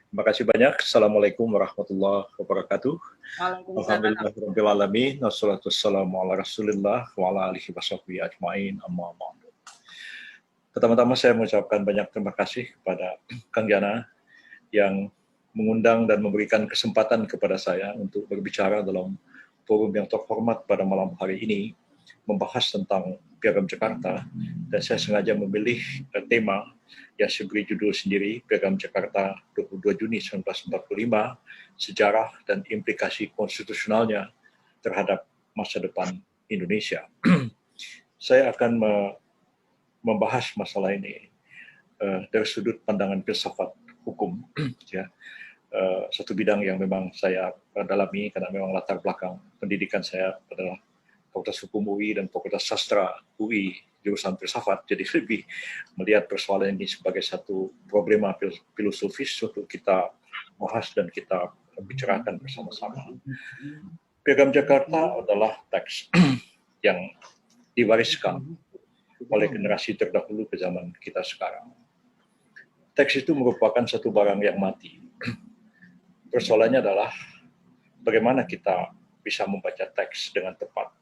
Terima kasih banyak. Assalamualaikum warahmatullahi wabarakatuh. Waalaikumsalam. Alhamdulillahirabbil alamin. Wassalatu wassalamu ala Rasulillah wa ala alihi washabbihi ajmain. Amma ba'du. Pertama-tama saya mengucapkan banyak terima kasih kepada Kang Yana yang mengundang dan memberikan kesempatan kepada saya untuk berbicara dalam forum yang terhormat pada malam hari ini, membahas tentang Piagam Jakarta, dan saya sengaja memilih tema yang saya beri judul sendiri, Piagam Jakarta 22 Juni 1945, Sejarah dan Implikasi Konstitusionalnya terhadap Masa Depan Indonesia. Saya akan membahas masalah ini dari sudut pandangan filsafat hukum, ya. Satu bidang yang memang saya dalami karena memang latar belakang pendidikan saya adalah Fakultas Hukum UI dan Fakultas Sastra UI jurusan filsafat, jadi lebih melihat persoalan ini sebagai satu problema filosofis untuk kita bahas dan kita bicarakan bersama-sama. Piagam Jakarta adalah teks yang diwariskan oleh generasi terdahulu ke zaman kita sekarang. Teks itu merupakan satu barang yang mati. Persoalannya adalah bagaimana kita bisa membaca teks dengan tepat,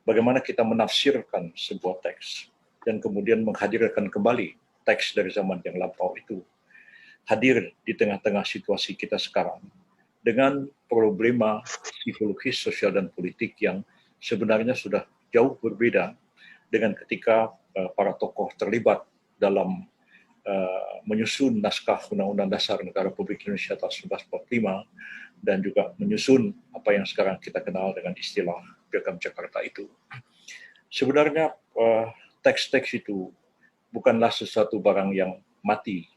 bagaimana kita menafsirkan sebuah teks, dan kemudian menghadirkan kembali teks dari zaman yang lampau itu hadir di tengah-tengah situasi kita sekarang dengan problema psikologis, sosial, dan politik yang sebenarnya sudah jauh berbeda dengan ketika para tokoh terlibat dalam menyusun naskah Undang-Undang Dasar Negara Republik Indonesia tahun 1945 dan juga menyusun apa yang sekarang kita kenal dengan istilah Piagam Jakarta itu. Sebenarnya teks-teks itu bukanlah sesuatu barang yang mati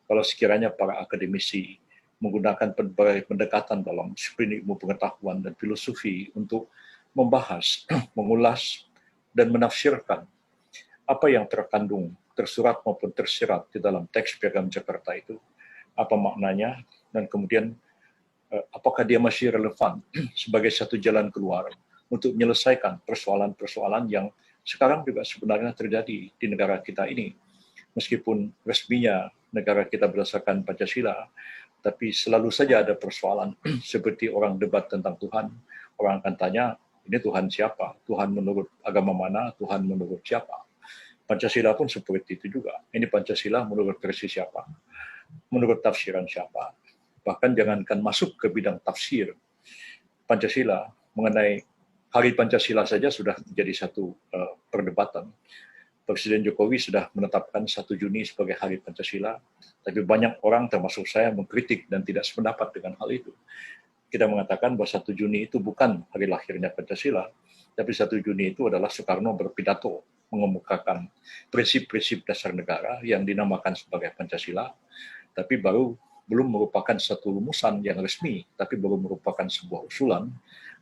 kalau sekiranya para akademisi menggunakan berbagai pendekatan dalam disiplin ilmu pengetahuan dan filosofi untuk membahas, mengulas, dan menafsirkan apa yang terkandung, tersurat maupun tersirat di dalam teks Piagam Jakarta itu, apa maknanya, dan kemudian apakah dia masih relevan sebagai satu jalan keluar untuk menyelesaikan persoalan-persoalan yang sekarang juga sebenarnya terjadi di negara kita ini. Meskipun resminya negara kita berdasarkan Pancasila, tapi selalu saja ada persoalan seperti orang debat tentang Tuhan. Orang akan tanya, ini Tuhan siapa? Tuhan menurut agama mana? Tuhan menurut siapa? Pancasila pun seperti itu juga. Ini Pancasila menurut versi siapa? Menurut tafsiran siapa? Bahkan jangankan masuk ke bidang tafsir Pancasila, mengenai Hari Pancasila saja sudah menjadi satu perdebatan. Presiden Jokowi sudah menetapkan 1 Juni sebagai Hari Pancasila, tapi banyak orang termasuk saya mengkritik dan tidak sependapat dengan hal itu. Kita mengatakan bahwa 1 Juni itu bukan hari lahirnya Pancasila, tapi 1 Juni itu adalah Soekarno berpidato mengemukakan prinsip-prinsip dasar negara yang dinamakan sebagai Pancasila, tapi belum merupakan satu rumusan yang resmi, tapi baru merupakan sebuah usulan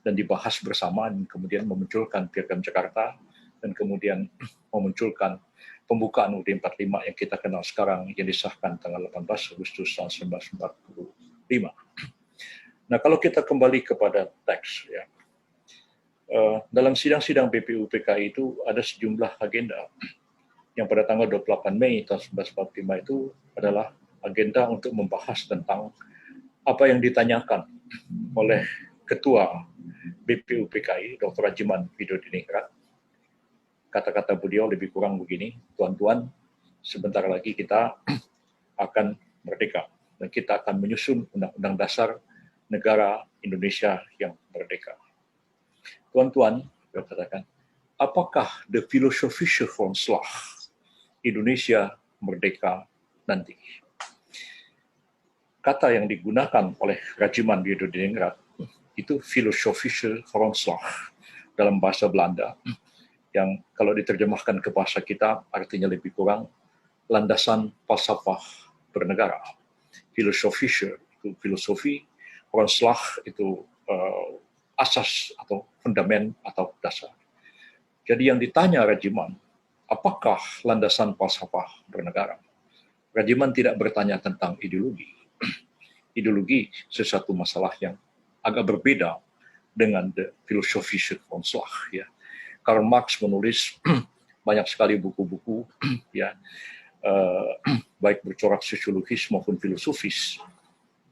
dan dibahas bersama dan kemudian memunculkan Piagam Jakarta dan kemudian memunculkan pembukaan UUD 45 yang kita kenal sekarang yang disahkan tanggal 18 Agustus tahun 1945. Nah, kalau kita kembali kepada teks, ya, dalam sidang-sidang BPUPKI itu ada sejumlah agenda yang pada tanggal 28 Mei tahun 1945 itu adalah agenda untuk membahas tentang apa yang ditanyakan oleh Ketua BPUPKI, Dr. Rajiman Widodiningrat. Kata-kata beliau lebih kurang begini, tuan-tuan, sebentar lagi kita akan merdeka dan kita akan menyusun Undang-Undang Dasar Negara Indonesia yang merdeka. Tuan-tuan, saya katakan, apakah the philosophische Grondslag Indonesia merdeka nanti? Kata yang digunakan oleh Rajiman Widodiningrat itu philosophische Grondslag dalam bahasa Belanda, yang kalau diterjemahkan ke bahasa kita artinya lebih kurang landasan falsafah bernegara. Philosophische itu filosofi, Grondslag itu asas atau fundamen atau dasar. Jadi yang ditanya Rajiman, apakah landasan falsafah bernegara? Rajiman tidak bertanya tentang ideologi. Ideologi sesuatu masalah yang agak berbeda dengan the philosophische Grondslag, ya. Karl Marx menulis banyak sekali buku-buku, ya, baik bercorak sosiologis maupun filosofis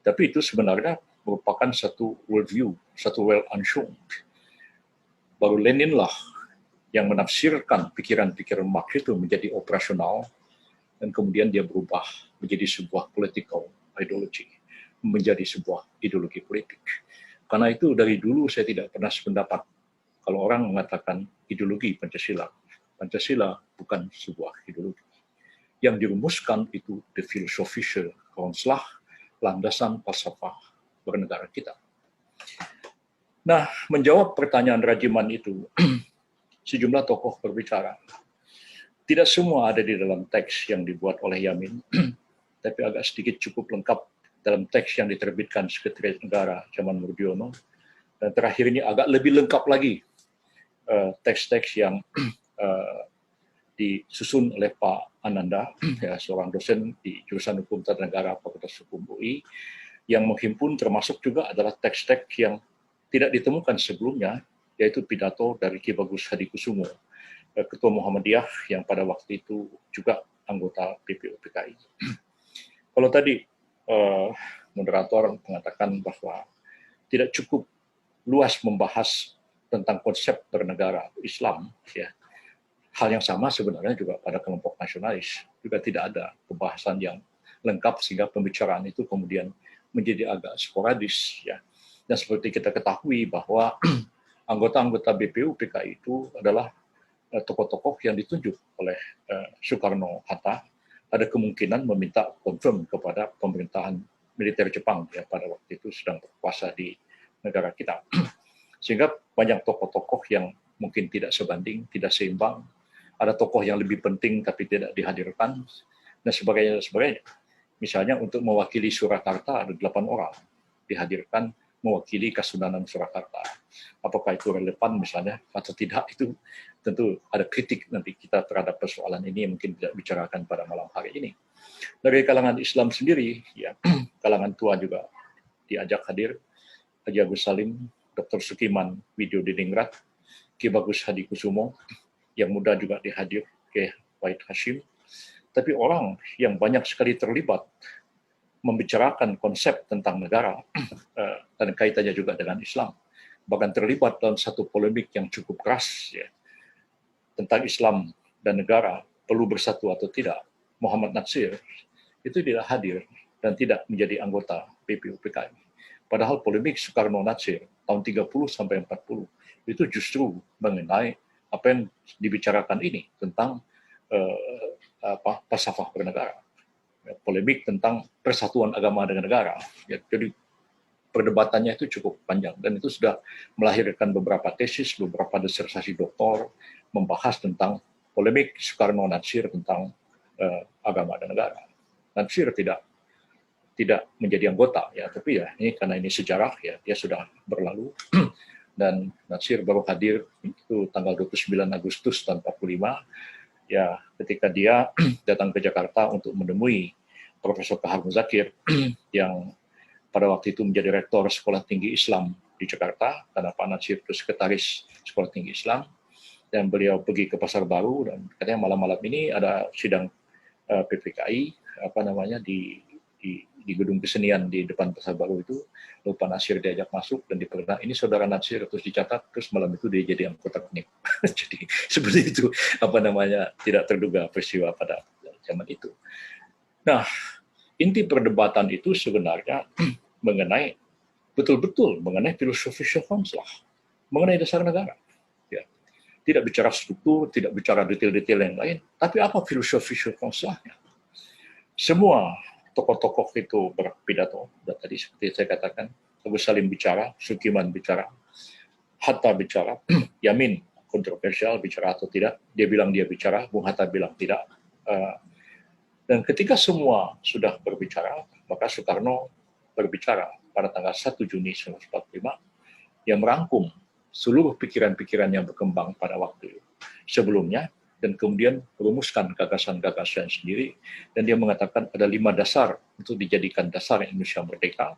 Tapi itu sebenarnya merupakan satu worldview, satu Weltanschauung. Baru Lenin lah yang menafsirkan pikiran-pikiran Marx itu menjadi operasional, dan kemudian dia berubah menjadi sebuah political ideology, menjadi sebuah ideologi politik. Karena itu dari dulu saya tidak pernah sependapat kalau orang mengatakan ideologi Pancasila. Pancasila bukan sebuah ideologi. Yang dirumuskan itu the philosophische Grondslag, landasan falsafah bernegara kita. Nah, menjawab pertanyaan Rajiman itu, sejumlah tokoh berbicara. Tidak semua ada di dalam teks yang dibuat oleh Yamin, tapi agak sedikit cukup lengkap dalam teks yang diterbitkan Sekretariat Negara zaman Murdiono. Dan terakhir ini agak lebih lengkap lagi teks-teks yang disusun oleh Pak Ananda, ya, seorang dosen di jurusan Hukum Tata Negara Fakultas Hukum UI, yang menghimpun termasuk juga adalah teks-teks yang tidak ditemukan sebelumnya, yaitu pidato dari Ki Bagus Hadikusumo, Ketua Muhammadiyah yang pada waktu itu juga anggota PPUPKI. Kalau tadi moderator mengatakan bahwa tidak cukup luas membahas tentang konsep bernegara Islam, ya, hal yang sama sebenarnya juga pada kelompok nasionalis, juga tidak ada pembahasan yang lengkap sehingga pembicaraan itu kemudian menjadi agak sporadis, ya. Dan seperti kita ketahui bahwa anggota-anggota BPUPKI itu adalah tokoh-tokoh yang ditunjuk oleh Soekarno-Hatta, ada kemungkinan meminta confirm kepada pemerintahan militer Jepang yang pada waktu itu sedang berkuasa di negara kita. Sehingga banyak tokoh-tokoh yang mungkin tidak sebanding, tidak seimbang, ada tokoh yang lebih penting tapi tidak dihadirkan, dan sebagainya. Misalnya untuk mewakili Surakarta ada 8 orang dihadirkan mewakili Kesunanan Surakarta. Apakah itu relevan misalnya atau tidak, itu tentu ada kritik nanti kita terhadap persoalan ini yang mungkin tidak bicarakan pada malam hari ini. Dari kalangan Islam sendiri, ya, kalangan tua juga diajak hadir, Haji Agus Salim, Dr. Sukiman Widyodiningrat, Ki Bagus Hadikusumo, yang muda juga dihadir ke Wahid Hashim. Tapi orang yang banyak sekali terlibat membicarakan konsep tentang negara dan kaitannya juga dengan Islam, bahkan terlibat dalam satu polemik yang cukup keras, ya, tentang Islam dan negara perlu bersatu atau tidak. Muhammad Natsir itu tidak hadir dan tidak menjadi anggota PPUPKI. Padahal polemik Soekarno-Natsir tahun 30 sampai 40 itu justru mengenai apa yang dibicarakan ini tentang falsafah bernegara, ya, polemik tentang persatuan agama dengan negara. Ya, jadi perdebatannya itu cukup panjang dan itu sudah melahirkan beberapa tesis, beberapa disertasi doktor membahas tentang polemik Soekarno-Natsir tentang agama dan negara. Natsir tidak menjadi anggota, ya, tapi ya ini karena ini sejarah, ya, dia sudah berlalu. Dan Natsir baru hadir itu tanggal 29 Agustus tahun 45, ya, ketika dia datang ke Jakarta untuk menemui Profesor Kahar Muzakir yang pada waktu itu menjadi rektor Sekolah Tinggi Islam di Jakarta, karena Pak Natsir itu sekretaris Sekolah Tinggi Islam, dan beliau pergi ke Pasar Baru dan katanya malam-malam ini ada sidang PPKI di gedung kesenian di depan Pasar Baru itu. Lalu Pak Natsir diajak masuk dan diperkenalkan, ini saudara Natsir, terus dicatat, terus malam itu dia jadi anggota KNIP. Jadi seperti itu tidak terduga peristiwa pada zaman itu. Nah, inti perdebatan itu sebenarnya mengenai betul-betul mengenai filosofi Grondslag, mengenai dasar negara. Ya. Tidak bicara struktur, tidak bicara detail-detail yang lain, tapi apa filosofi Grondslagnya? Semua tokoh-tokoh itu berpidato, dan tadi seperti saya katakan, Agus Salim bicara, Sukiman bicara, Hatta bicara, Yamin kontroversial bicara atau tidak, dia bilang dia bicara, Bung Hatta bilang tidak. Dan ketika semua sudah berbicara, maka Soekarno berbicara pada tanggal 1 Juni 1945 yang merangkum seluruh pikiran-pikiran yang berkembang pada waktu sebelumnya, dan kemudian merumuskan gagasan-gagasan sendiri, dan dia mengatakan ada 5 dasar untuk dijadikan dasar Indonesia merdeka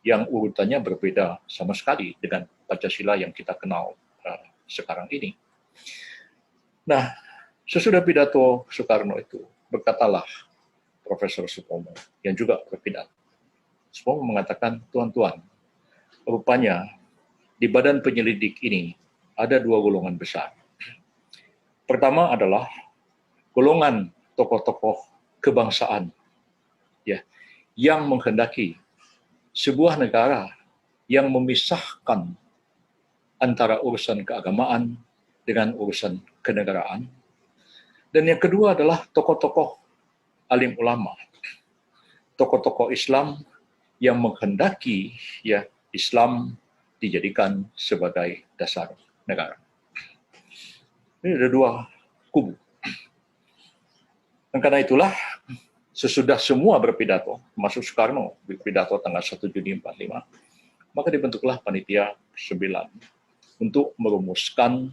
yang urutannya berbeda sama sekali dengan Pancasila yang kita kenal sekarang ini. Nah, sesudah pidato Soekarno itu, berkatalah Profesor Supomo yang juga berpidato, semua mengatakan, tuan-tuan, rupanya di badan penyelidik ini ada dua golongan besar. Pertama adalah golongan tokoh-tokoh kebangsaan ya, yang menghendaki sebuah negara yang memisahkan antara urusan keagamaan dengan urusan kenegaraan. Dan yang kedua adalah tokoh-tokoh alim ulama, tokoh-tokoh Islam yang menghendaki ya Islam dijadikan sebagai dasar negara. Ini ada dua kubu. Dan karena itulah sesudah semua berpidato, termasuk Soekarno berpidato tanggal 1 Juni 45, maka dibentuklah panitia 9 untuk merumuskan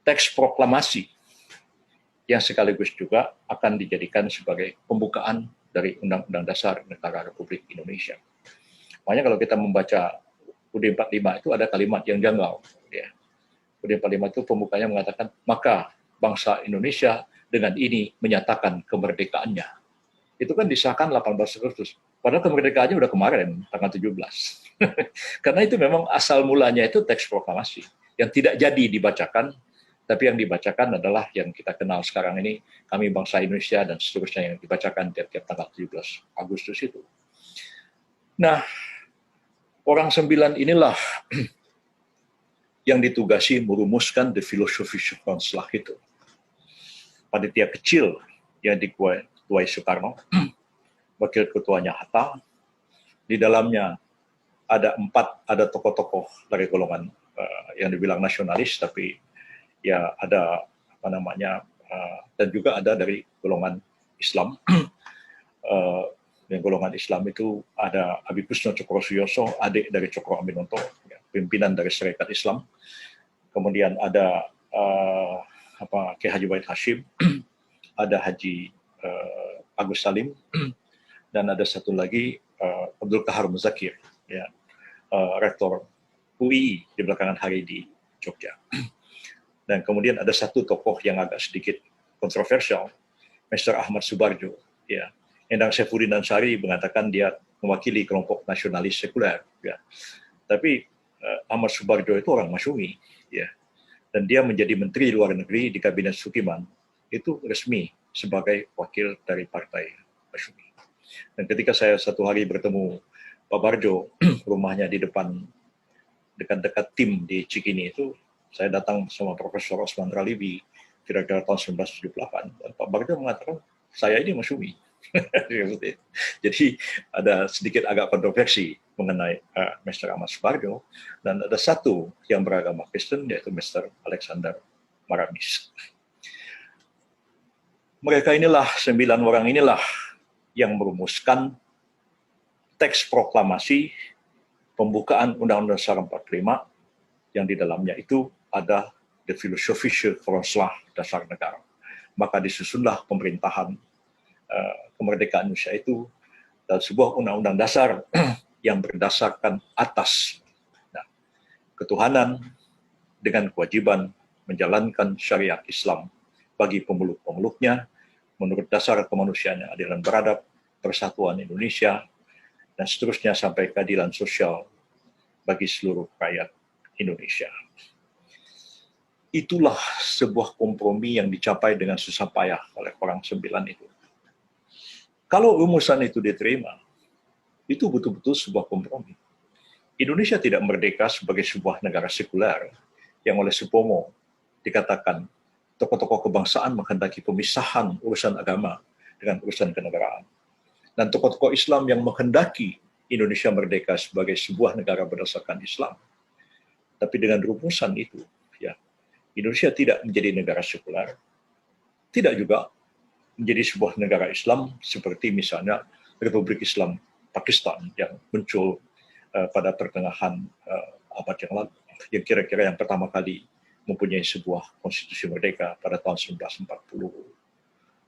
teks proklamasi yang sekaligus juga akan dijadikan sebagai pembukaan dari Undang-Undang Dasar Negara Republik Indonesia. Makanya kalau kita membaca UUD 45 itu ada kalimat yang janggal. Ya. UUD 45 itu pembukanya mengatakan, maka bangsa Indonesia dengan ini menyatakan kemerdekaannya. Itu kan disahkan 18 Agustus. Padahal kemerdekaannya udah kemarin, tanggal 17. Karena itu memang asal mulanya itu teks proklamasi yang tidak jadi dibacakan, tapi yang dibacakan adalah yang kita kenal sekarang ini, kami bangsa Indonesia dan seterusnya yang dibacakan tiap-tiap tanggal 17 Agustus itu. Nah, orang 9 inilah yang ditugasi merumuskan the philosophy Council itu. Panitia kecil yang diketuai Soekarno, wakil ketuanya Hatta, di dalamnya ada tokoh-tokoh dari golongan yang dibilang nasionalis, tapi ya ada dan juga ada dari golongan Islam. Dan golongan Islam itu ada Abi Kusno Cokrosuyoso, adik dari Cokro Aminoto, ya, pimpinan dari Serikat Islam. Kemudian ada Kiai Haji Wahid Hashim, ada Haji Agus Salim, dan ada satu lagi Abdul Kahar Muzakir, ya, rektor UI di belakangan hari di Jogja. Dan kemudian ada satu tokoh yang agak sedikit kontroversial, Mr. Ahmad Subarjo, ya. Endang Saifuddin Ansari mengatakan dia mewakili kelompok nasionalis sekuler, ya. Tapi Ahmad Subarjo itu orang Masyumi, ya. Dan dia menjadi Menteri Luar Negeri di Kabinet Sukiman, itu resmi sebagai wakil dari Partai Masyumi. Dan ketika saya satu hari bertemu Pak Barjo, rumahnya di dekat-dekat tim di Cikini itu, saya datang sama Profesor Osman Ralibi, kira-kira tahun 1978, dan Pak Barjo mengatakan, saya ini Masyumi. Jadi ada sedikit agak kontroversi mengenai Mr. Ahmad Subarjo, dan ada satu yang beragama Kristen, yaitu Mr. Alexander Maramis. Mereka inilah, 9 orang inilah yang merumuskan teks proklamasi pembukaan Undang-Undang Dasar 45 yang di dalamnya itu ada the philosophische Grondslag dasar negara. Maka disusunlah pemerintahan kemerdekaan Indonesia itu dalam sebuah undang-undang dasar yang berdasarkan atas ketuhanan dengan kewajiban menjalankan syariat Islam bagi pemeluk-pemeluknya menurut dasar kemanusiaan yang adil dan beradab, persatuan Indonesia, dan seterusnya sampai keadilan sosial bagi seluruh rakyat Indonesia. Itulah sebuah kompromi yang dicapai dengan susah payah oleh orang 9 itu. Kalau rumusan itu diterima, itu betul-betul sebuah kompromi. Indonesia tidak merdeka sebagai sebuah negara sekuler yang oleh Supomo dikatakan tokoh-tokoh kebangsaan menghendaki pemisahan urusan agama dengan urusan kenegaraan. Dan tokoh-tokoh Islam yang menghendaki Indonesia merdeka sebagai sebuah negara berdasarkan Islam. Tapi dengan rumusan itu, ya, Indonesia tidak menjadi negara sekuler, tidak juga menjadi sebuah negara Islam seperti misalnya Republik Islam Pakistan yang muncul pada pertengahan abad yang lalu, yang kira-kira yang pertama kali mempunyai sebuah konstitusi merdeka pada tahun 1949,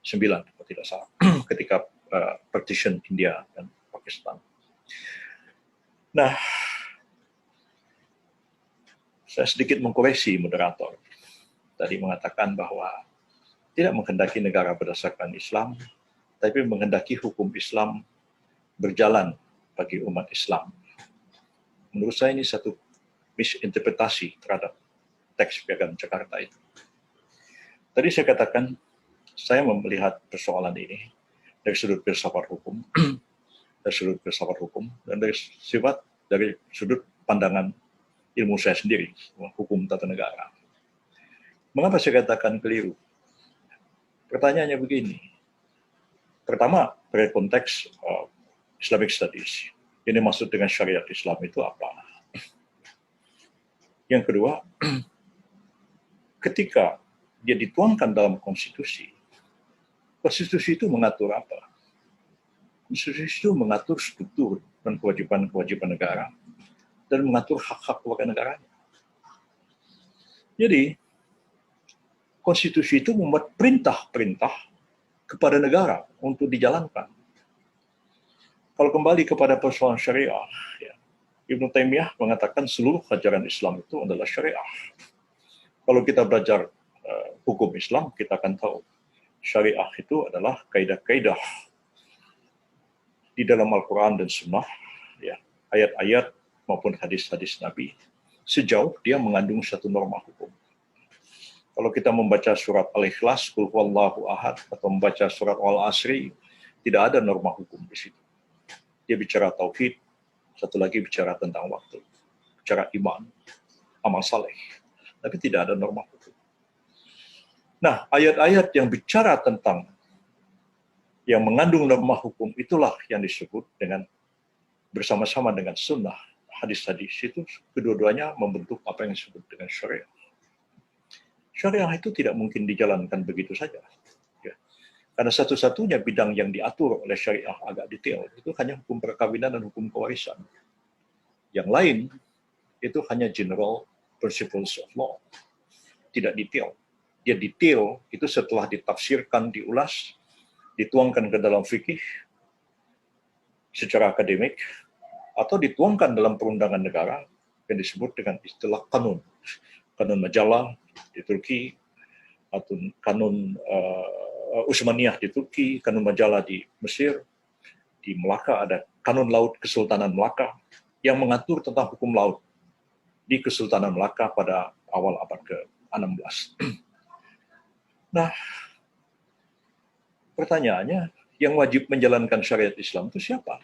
kalau tidak salah, ketika partition India dan Pakistan. Nah, saya sedikit mengkoreksi moderator. Tadi mengatakan bahwa tidak menghendaki negara berdasarkan Islam, tapi menghendaki hukum Islam berjalan bagi umat Islam. Menurut saya ini satu misinterpretasi terhadap teks Piagam Jakarta itu. Tadi saya katakan, saya melihat persoalan ini dari sudut filsafat hukum, dan dari sudut pandangan ilmu saya sendiri, hukum tata negara. Mengapa saya katakan keliru? Pertanyaannya begini. Pertama, dari konteks Islamic Studies. Ini maksud dengan syariat Islam itu apa? Yang kedua, ketika dia dituangkan dalam konstitusi, konstitusi itu mengatur apa? Konstitusi itu mengatur struktur dan kewajiban-kewajiban negara dan mengatur hak-hak warga negaranya. Jadi, konstitusi itu membuat perintah-perintah kepada negara untuk dijalankan. Kalau kembali kepada persoalan syariah, ya, Ibnu Taimiyah mengatakan seluruh ajaran Islam itu adalah syariah. Kalau kita belajar hukum Islam, kita akan tahu syariah itu adalah kaidah-kaidah di dalam Al-Quran dan Sunnah, ya, ayat-ayat maupun hadis-hadis Nabi, sejauh dia mengandung satu norma hukum. Kalau kita membaca surat Al-Ikhlas, Qul huwallahu ahad, atau membaca surat Al-Asri, tidak ada norma hukum di situ. Dia bicara tauhid, satu lagi bicara tentang waktu, bicara iman, amal saleh, tapi tidak ada norma hukum. Nah, ayat-ayat yang bicara tentang yang mengandung norma hukum itulah yang disebut dengan bersama-sama dengan sunnah, hadis-hadis itu kedua-duanya membentuk apa yang disebut dengan syariah. Syariah itu tidak mungkin dijalankan begitu saja. Ya. Karena satu-satunya bidang yang diatur oleh syariah agak detail, itu hanya hukum perkawinan dan hukum kewarisan. Yang lain, itu hanya general principles of law. Tidak detail. Dia detail itu setelah ditafsirkan, diulas, dituangkan ke dalam fikih secara akademik, atau dituangkan dalam perundangan negara yang disebut dengan istilah kanun. Kanun majalah di Turki, atau kanun Utsmaniyah di Turki, kanun majalah di Mesir, di Melaka ada kanun laut Kesultanan Melaka yang mengatur tentang hukum laut di Kesultanan Melaka pada awal abad ke-16. Nah, pertanyaannya, yang wajib menjalankan syariat Islam itu siapa?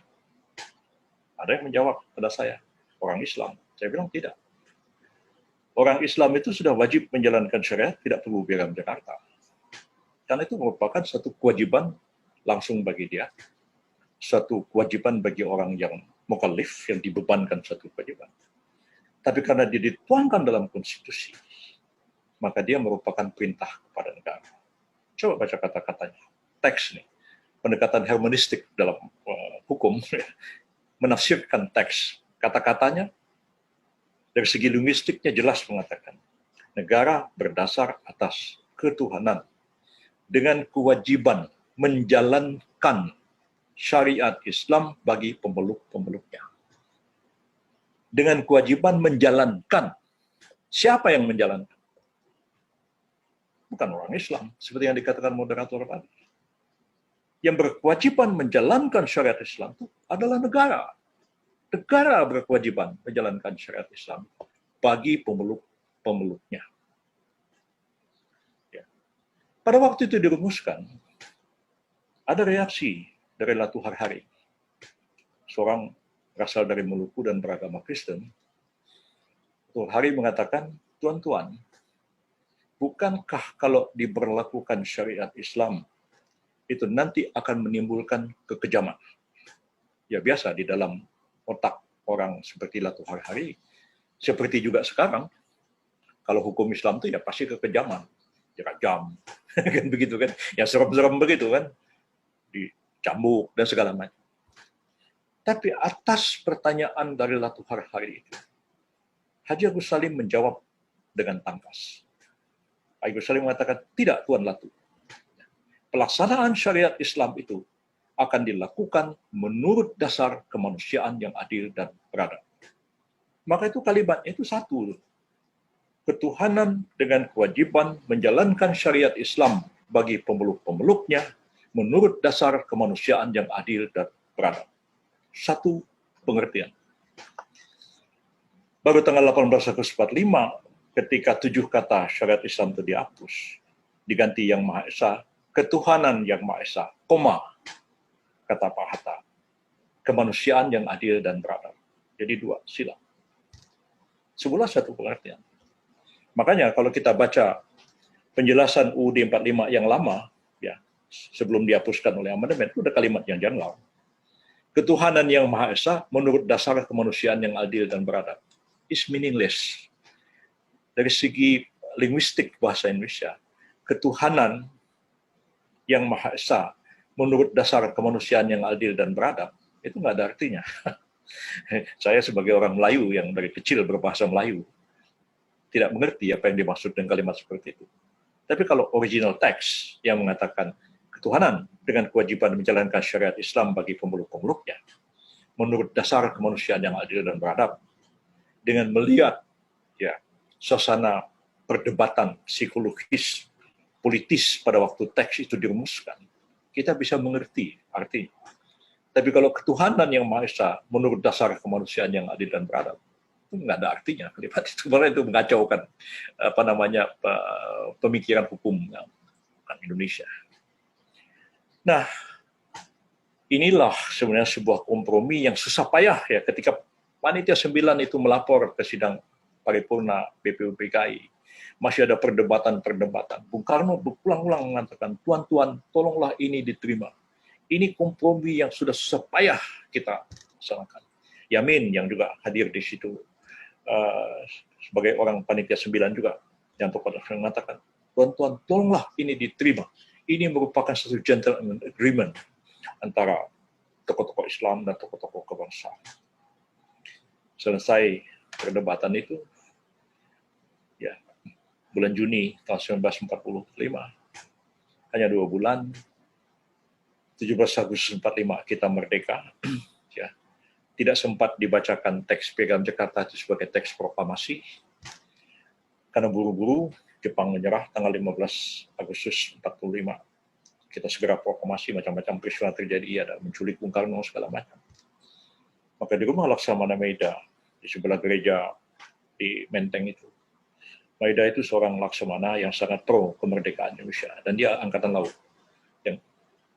Ada yang menjawab pada saya, orang Islam. Saya bilang tidak. Orang Islam itu sudah wajib menjalankan syariat, tidak perlu Piagam Jakarta. Karena itu merupakan satu kewajiban langsung bagi dia. Satu kewajiban bagi orang yang mukallaf, yang dibebankan satu kewajiban. Tapi karena dia dituangkan dalam konstitusi, maka dia merupakan perintah kepada negara. Coba baca kata-katanya. Teks nih. Pendekatan hermeneutik dalam hukum menafsirkan teks. Kata-katanya dari segi linguistiknya jelas mengatakan negara berdasar atas ketuhanan dengan kewajiban menjalankan syariat Islam bagi pemeluk-pemeluknya. Dengan kewajiban menjalankan. Siapa yang menjalankan? Bukan orang Islam, seperti yang dikatakan moderator tadi. Yang berkewajiban menjalankan syariat Islam itu adalah negara. Negara berkewajiban menjalankan syariat Islam bagi pemeluk-pemeluknya. Ya. Pada waktu itu dirumuskan, ada reaksi dari Latu Harhari, seorang berasal dari Maluku dan beragama Kristen. Latu Harhari mengatakan, tuan-tuan, bukankah kalau diberlakukan syariat Islam itu nanti akan menimbulkan kekejaman? Ya biasa di dalam otak orang seperti Latu Harhari, seperti juga sekarang, kalau hukum Islam itu ya pasti kekejaman, dirajam, kan begitu kan? Ya serem-serem begitu kan, dicambuk dan segala macam. Tapi atas pertanyaan dari Latu Harhari itu, Haji Agus Salim menjawab dengan tangkas. Haji Agus Salim mengatakan, tidak Tuan Latu. Pelaksanaan syariat Islam itu akan dilakukan menurut dasar kemanusiaan yang adil dan beradab. Maka itu kalimat itu satu. Ketuhanan dengan kewajiban menjalankan syariat Islam bagi pemeluk-pemeluknya menurut dasar kemanusiaan yang adil dan beradab. satu pengertian. Baru tanggal 18 Agustus 45, ketika 7 kata syariat Islam itu dihapus, diganti yang Maha Esa, ketuhanan yang Maha Esa, koma, kata Pak Hatta, kemanusiaan yang adil dan beradab. Jadi dua sila. Semula satu pengertian. Makanya kalau kita baca penjelasan UUD 45 yang lama, ya, sebelum dihapuskan oleh amandemen, itu ada kalimat yang janggal. Ketuhanan yang Maha Esa menurut dasar kemanusiaan yang adil dan beradab. Is meaningless. Dari segi linguistik bahasa Indonesia, ketuhanan yang Maha Esa menurut dasar kemanusiaan yang adil dan beradab, itu nggak ada artinya. Saya sebagai orang Melayu yang dari kecil berbahasa Melayu, tidak mengerti apa yang dimaksud dengan kalimat seperti itu. Tapi kalau original teks yang mengatakan ketuhanan dengan kewajiban menjalankan syariat Islam bagi pemeluk-pemeluknya, menurut dasar kemanusiaan yang adil dan beradab, dengan melihat ya suasana perdebatan psikologis, politis pada waktu teks itu dirumuskan, kita bisa mengerti artinya. Tapi kalau ketuhanan yang Maha Esa menurut dasar kemanusiaan yang adil dan beradab, itu nggak ada artinya kalimat itu. Karena itu mengacaukan pemikiran hukum Indonesia. Nah, inilah sebenarnya sebuah kompromi yang susah payah ya ketika Panitia 9 itu melapor ke sidang paripurna BPUPKI. Masih ada perdebatan-perdebatan. Bung Karno berulang-ulang mengatakan, tuan-tuan, tolonglah ini diterima. Ini kompromi yang sudah susah payah kita laksanakan. Yamin yang juga hadir di situ sebagai orang Panitia 9 juga, yang tokoh mengatakan, tuan-tuan, tolonglah ini diterima. Ini merupakan satu gentleman agreement antara tokoh-tokoh Islam dan tokoh-tokoh kebangsaan. Selesai perdebatan itu, ya bulan Juni tahun 1945, hanya 2 bulan, 17 Agustus 45 kita merdeka, ya tidak sempat dibacakan teks Piagam Jakarta itu sebagai teks proklamasi, karena buru-buru Jepang menyerah tanggal 15 Agustus 45. Kita segera proklamasi, macam-macam peristiwa terjadi, ada menculik Bung Karno segala macam. Maka di rumah Laksamana Maida, di sebelah gereja di Menteng itu, Maida itu seorang laksamana yang sangat pro kemerdekaan Indonesia, dan dia angkatan laut. Yang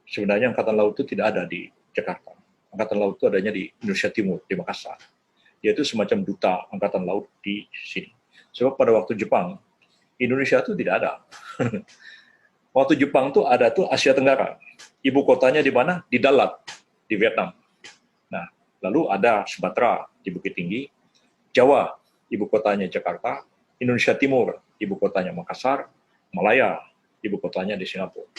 sebenarnya angkatan laut itu tidak ada di Jakarta. Angkatan laut itu adanya di Indonesia Timur, di Makassar. Dia itu semacam duta angkatan laut di sini. Sebab pada waktu Jepang, Indonesia itu tidak ada. Waktu Jepang itu ada tuh Asia Tenggara. Ibu kotanya di mana? Di Dalat, di Vietnam. Nah, lalu ada Sumatera di Bukit Tinggi, Jawa, ibu kotanya Jakarta, Indonesia Timur, ibu kotanya Makassar, Malaya, ibu kotanya di Singapura.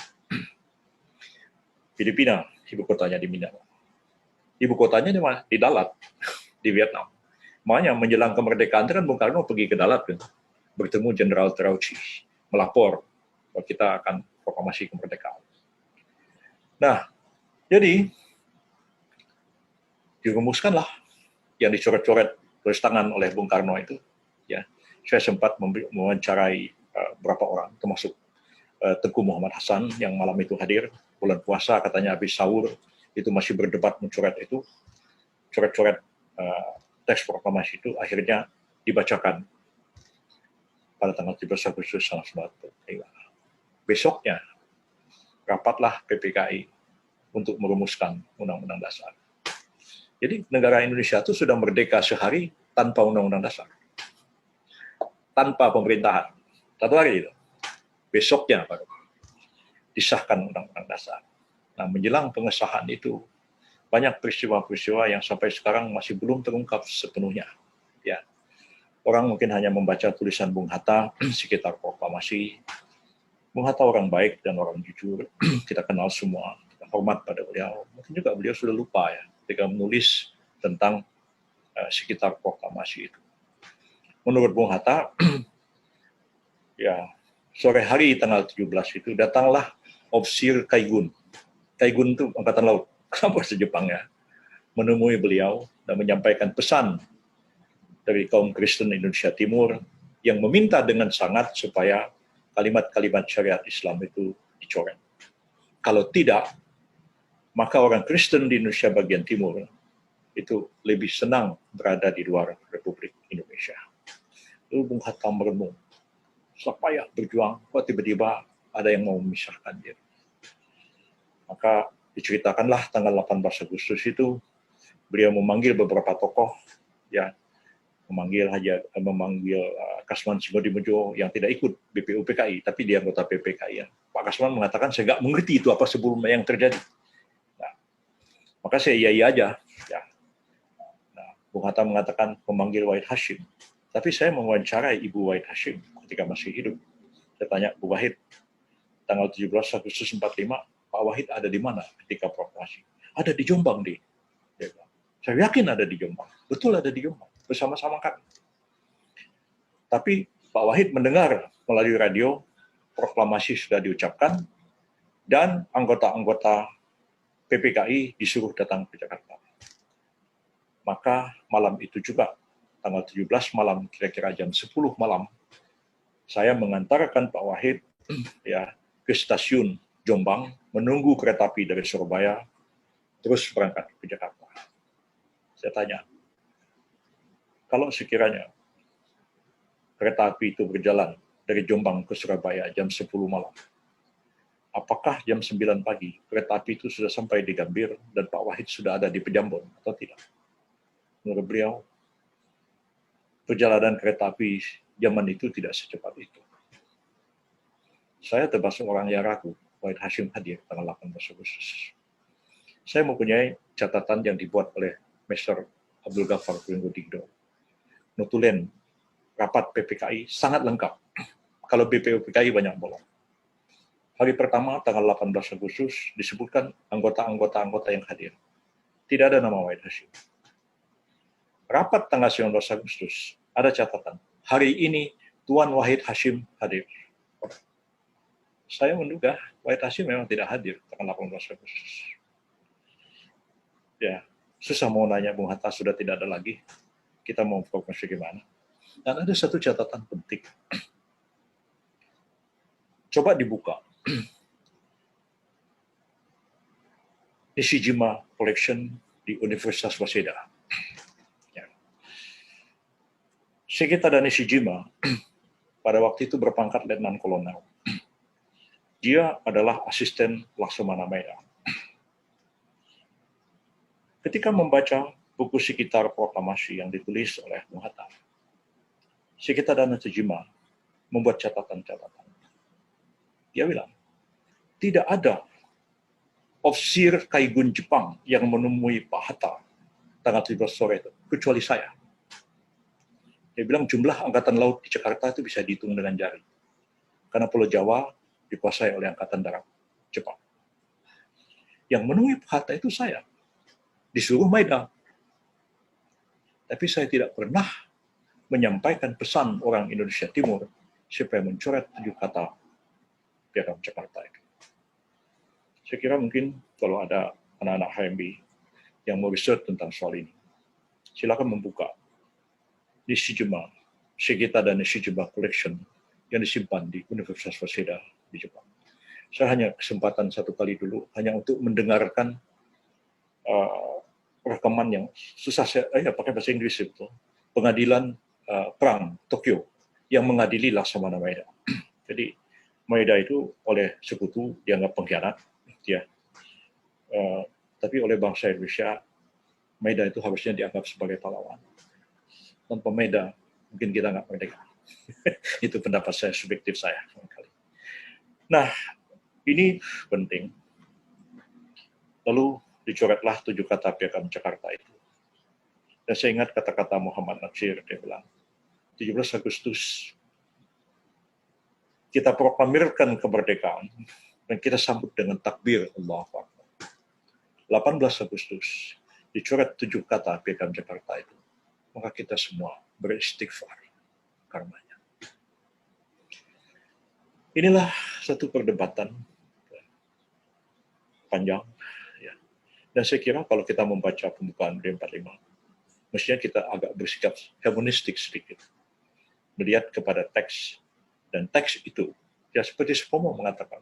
Filipina, ibu kotanya di Mindanao. Ibu kotanya di mana? Di Dalat, di Vietnam. Makanya menjelang kemerdekaan kan Bung Karno pergi ke Dalat, kan? Bertemu Jenderal Terauchi, melapor bahwa kita akan proklamasi kemerdekaan. Nah, jadi dirumuskanlah yang dicoret-coret tulis tangan oleh Bung Karno itu. Ya, saya sempat mewawancarai beberapa orang, termasuk Tengku Muhammad Hasan yang malam itu hadir. Bulan puasa katanya habis sahur itu masih berdebat mencoret itu, coret-coret teks proklamasi itu akhirnya dibacakan pada tanggal 17 Agustus 1945. Besoknya rapatlah PPKI untuk merumuskan Undang-Undang Dasar. Jadi negara Indonesia itu sudah merdeka sehari tanpa Undang-Undang Dasar, tanpa pemerintahan. 1 hari itu. Besoknya baru disahkan Undang-Undang Dasar. Nah, menjelang pengesahan itu banyak peristiwa-peristiwa yang sampai sekarang masih belum terungkap sepenuhnya. Ya, orang mungkin hanya membaca tulisan Bung Hatta sekitar proklamasi. Bung Hatta orang baik dan orang jujur, kita kenal semua, kita hormat pada beliau. Mungkin juga beliau sudah lupa ya ketika menulis tentang sekitar proklamasi itu. Menurut Bung Hatta, ya sore hari tanggal 17 itu datanglah Ofsir Kaigun. Kaigun itu angkatan laut, bahasa Jepang ya, menemui beliau dan menyampaikan pesan dari kaum Kristen Indonesia Timur yang meminta dengan sangat supaya kalimat-kalimat syariat Islam itu dicoret. Kalau tidak, maka orang Kristen di Indonesia bagian timur itu lebih senang berada di luar Republik Indonesia. Lalu Bung Hatta merenung, siapa yang berjuang, kok tiba-tiba ada yang mau memisahkan dia. Maka diceritakanlah tanggal 18 Agustus itu, beliau memanggil beberapa tokoh, ya, memanggil Kasman Singodimojo yang tidak ikut BPUPKI, tapi dia anggota PPKI. Ya. Pak Kasman mengatakan, saya nggak mengerti itu apa sebelumnya yang terjadi. Nah, maka saya iya aja. Ya. Nah, Bung Hatta mengatakan memanggil Wahid Hashim. Tapi saya mewawancarai Ibu Wahid Hashim ketika masih hidup. Saya tanya, Bu Wahid, tanggal 17 Agustus 45, Pak Wahid ada di mana ketika proklamasi? Ada di Jombang, Di. Saya yakin ada di Jombang. Betul ada di Jombang. Bersama-sama kami. Tapi Pak Wahid mendengar melalui radio, proklamasi sudah diucapkan, dan anggota-anggota PPKI disuruh datang ke Jakarta. Maka malam itu juga, tanggal 17 malam, kira-kira jam 10 malam, saya mengantarkan Pak Wahid ya ke stasiun Jombang, menunggu kereta api dari Surabaya, terus berangkat ke Jakarta. Saya tanya, kalau sekiranya kereta api itu berjalan dari Jombang ke Surabaya jam 10 malam, apakah jam 9 pagi kereta api itu sudah sampai di Gambir dan Pak Wahid sudah ada di Pejambon atau tidak? Menurut beliau, perjalanan kereta api zaman itu tidak secepat itu. Saya termasuk orang yang ragu Wahid Hashim hadir tanggal 18 Agustus. Saya mempunyai catatan yang dibuat oleh Mr. Abdul Ghaffar Pringgodigdo. Notulen rapat PPKI sangat lengkap. Kalau BPUPKI banyak bolong. Hari pertama, tanggal 18 Agustus, disebutkan anggota-anggota yang hadir. Tidak ada nama Wahid Hashim. Rapat tanggal 19 Agustus, ada catatan. Hari ini, Tuan Wahid Hashim hadir. Saya menduga Wahid Hashim memang tidak hadir tanggal 18 Agustus. Ya, susah mau nanya Bung Hatta sudah tidak ada lagi. Kita mau fokus gimana? Dan ada satu catatan penting. Coba dibuka. Nishijima Collection di Universitas Waseda. Ya. Sekita dan Nishijima pada waktu itu berpangkat Letnan Kolonel. Dia adalah asisten Laksamana Maeda. Ketika membaca buku sekitar proklamasi yang ditulis oleh Bung Hatta, Sekita dan Nishijima membuat catatan-catatan. Dia bilang, tidak ada ofisir Kaigun Jepang yang menemui Pak Hatta tanggal 17 sore itu, kecuali saya. Dia bilang jumlah angkatan laut di Jakarta itu bisa dihitung dengan jari. Karena Pulau Jawa dikuasai oleh angkatan darat Jepang. Yang menemui Pak Hatta itu saya. Disuruh Maeda. Tapi saya tidak pernah menyampaikan pesan orang Indonesia Timur supaya mencoret 7 kata Piagam Jakarta itu. Saya kira mungkin kalau ada anak-anak HMB yang mau riset tentang soal ini, silakan membuka Nishijima, Sekita dan Nishijima Collection yang disimpan di Universitas Waseda di Jepang. Saya hanya kesempatan satu kali dulu hanya untuk mendengarkan rekaman yang susah saya pakai bahasa Inggris itu, pengadilan perang Tokyo yang mengadili Laksamana Maeda. Jadi Maeda itu oleh sekutu dianggap pengkhianat, ya. Tapi oleh bangsa Indonesia, Maeda itu harusnya dianggap sebagai pahlawan. Tanpa Maeda, mungkin kita nggak merdeka. Itu pendapat saya, subjektif saya. Nah, ini penting. Lalu dicoretlah 7 kata Piagam Jakarta itu. Dan saya ingat kata-kata Muhammad Natsir, dia bilang, 17 Agustus, kita proklamirkan kemerdekaan, dan kita sambut dengan takbir Allahu Akbar. 18 Agustus, dicoret 7 kata Piagam Jakarta itu. Maka kita semua beristighfar karenanya. Inilah satu perdebatan panjang. Ya. Dan saya kira kalau kita membaca pembukaan D45, mestinya kita agak bersikap hemonistik sedikit. Melihat kepada teks. Dan teks itu, ya seperti Supomo mengatakan,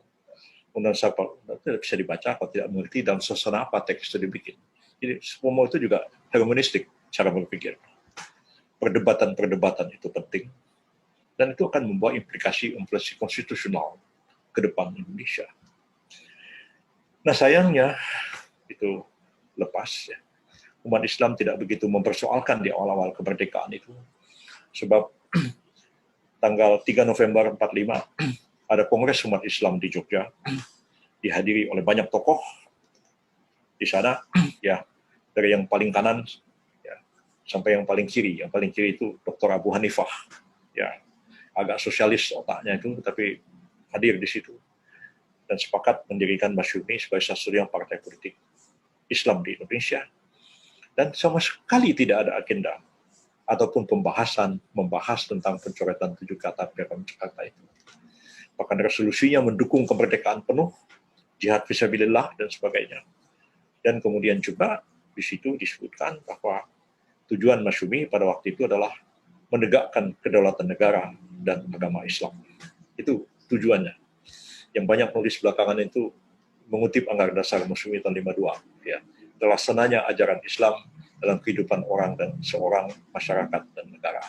Undang-Undang tidak bisa dibaca kalau tidak mengerti dalam suasana apa teks itu dibikin. Jadi semua itu juga harmonistik cara berpikir. Perdebatan-perdebatan itu penting, dan itu akan membawa implikasi konstitusional ke depan Indonesia. Nah sayangnya itu lepas ya. Umat Islam tidak begitu mempersoalkan di awal-awal kemerdekaan itu, sebab tanggal 3 November 45 ada Kongres Umat Islam di Jogja, dihadiri oleh banyak tokoh di sana, ya dari yang paling kanan ya, sampai yang paling kiri. Yang paling kiri itu Dr. Abu Hanifah, ya agak sosialis otaknya itu, tapi hadir di situ dan sepakat mendirikan Masyumi sebagai satu-satunya partai politik Islam di Indonesia, dan sama sekali tidak ada agenda ataupun membahas tentang pencoretan 7 kata Piagam Jakarta itu. Bahkan resolusinya mendukung kemerdekaan penuh, jihad fisabilillah dan sebagainya. Dan kemudian juga di situ disebutkan bahwa tujuan Masyumi pada waktu itu adalah menegakkan kedaulatan negara dan agama Islam. Itu tujuannya. Yang banyak nulis belakangan itu mengutip Anggaran Dasar Masyumi tahun 52. Ya, terlaksananya ajaran Islam dalam kehidupan orang dan seorang masyarakat dan negara.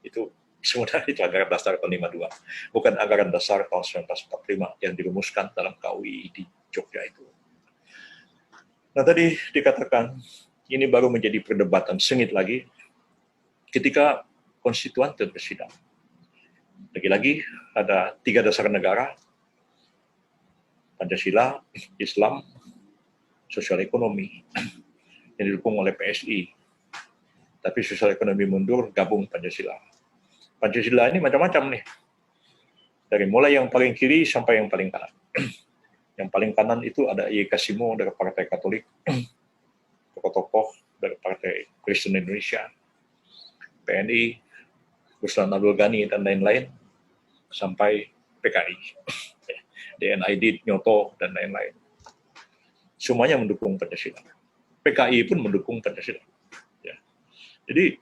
Itu sebenarnya itu Anggaran Dasar tahun 52. Bukan Anggaran Dasar tahun 1945 yang dirumuskan dalam KUI di Jogja itu. Nah tadi dikatakan ini baru menjadi perdebatan sengit lagi ketika konstituan bersidang. Lagi-lagi ada 3 dasar negara, Pancasila, Islam, sosial ekonomi, yang didukung oleh PSI. Tapi sosial ekonomi mundur, gabung Pancasila. Pancasila ini macam-macam nih. Dari mulai yang paling kiri sampai yang paling kanan. Yang paling kanan itu ada I. Kasimo dari Partai Katolik, tokoh-tokoh dari Partai Kristen Indonesia, PNI, Ruslan Abdul Ghani, dan lain-lain, sampai PKI, DNID, Nyoto, dan lain-lain. Semuanya mendukung Pancasila. PKI pun mendukung Pancasila. Ya. Jadi,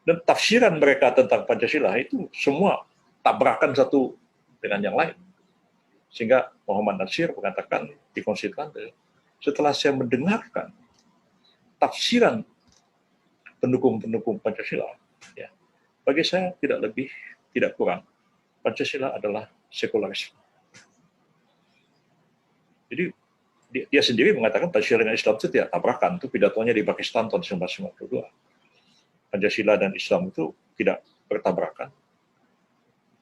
dan tafsiran mereka tentang Pancasila itu semua tabrakan satu dengan yang lain. Sehingga Muhammad Natsir mengatakan di konstituan, setelah saya mendengarkan tafsiran pendukung-pendukung Pancasila, ya, bagi saya tidak lebih, tidak kurang. Pancasila adalah sekularisme. Jadi dia sendiri mengatakan Pancasila dengan Islam itu tidak tabrakan. Itu pidatonya di Pakistan tahun 1952. Pancasila dan Islam itu tidak bertabrakan.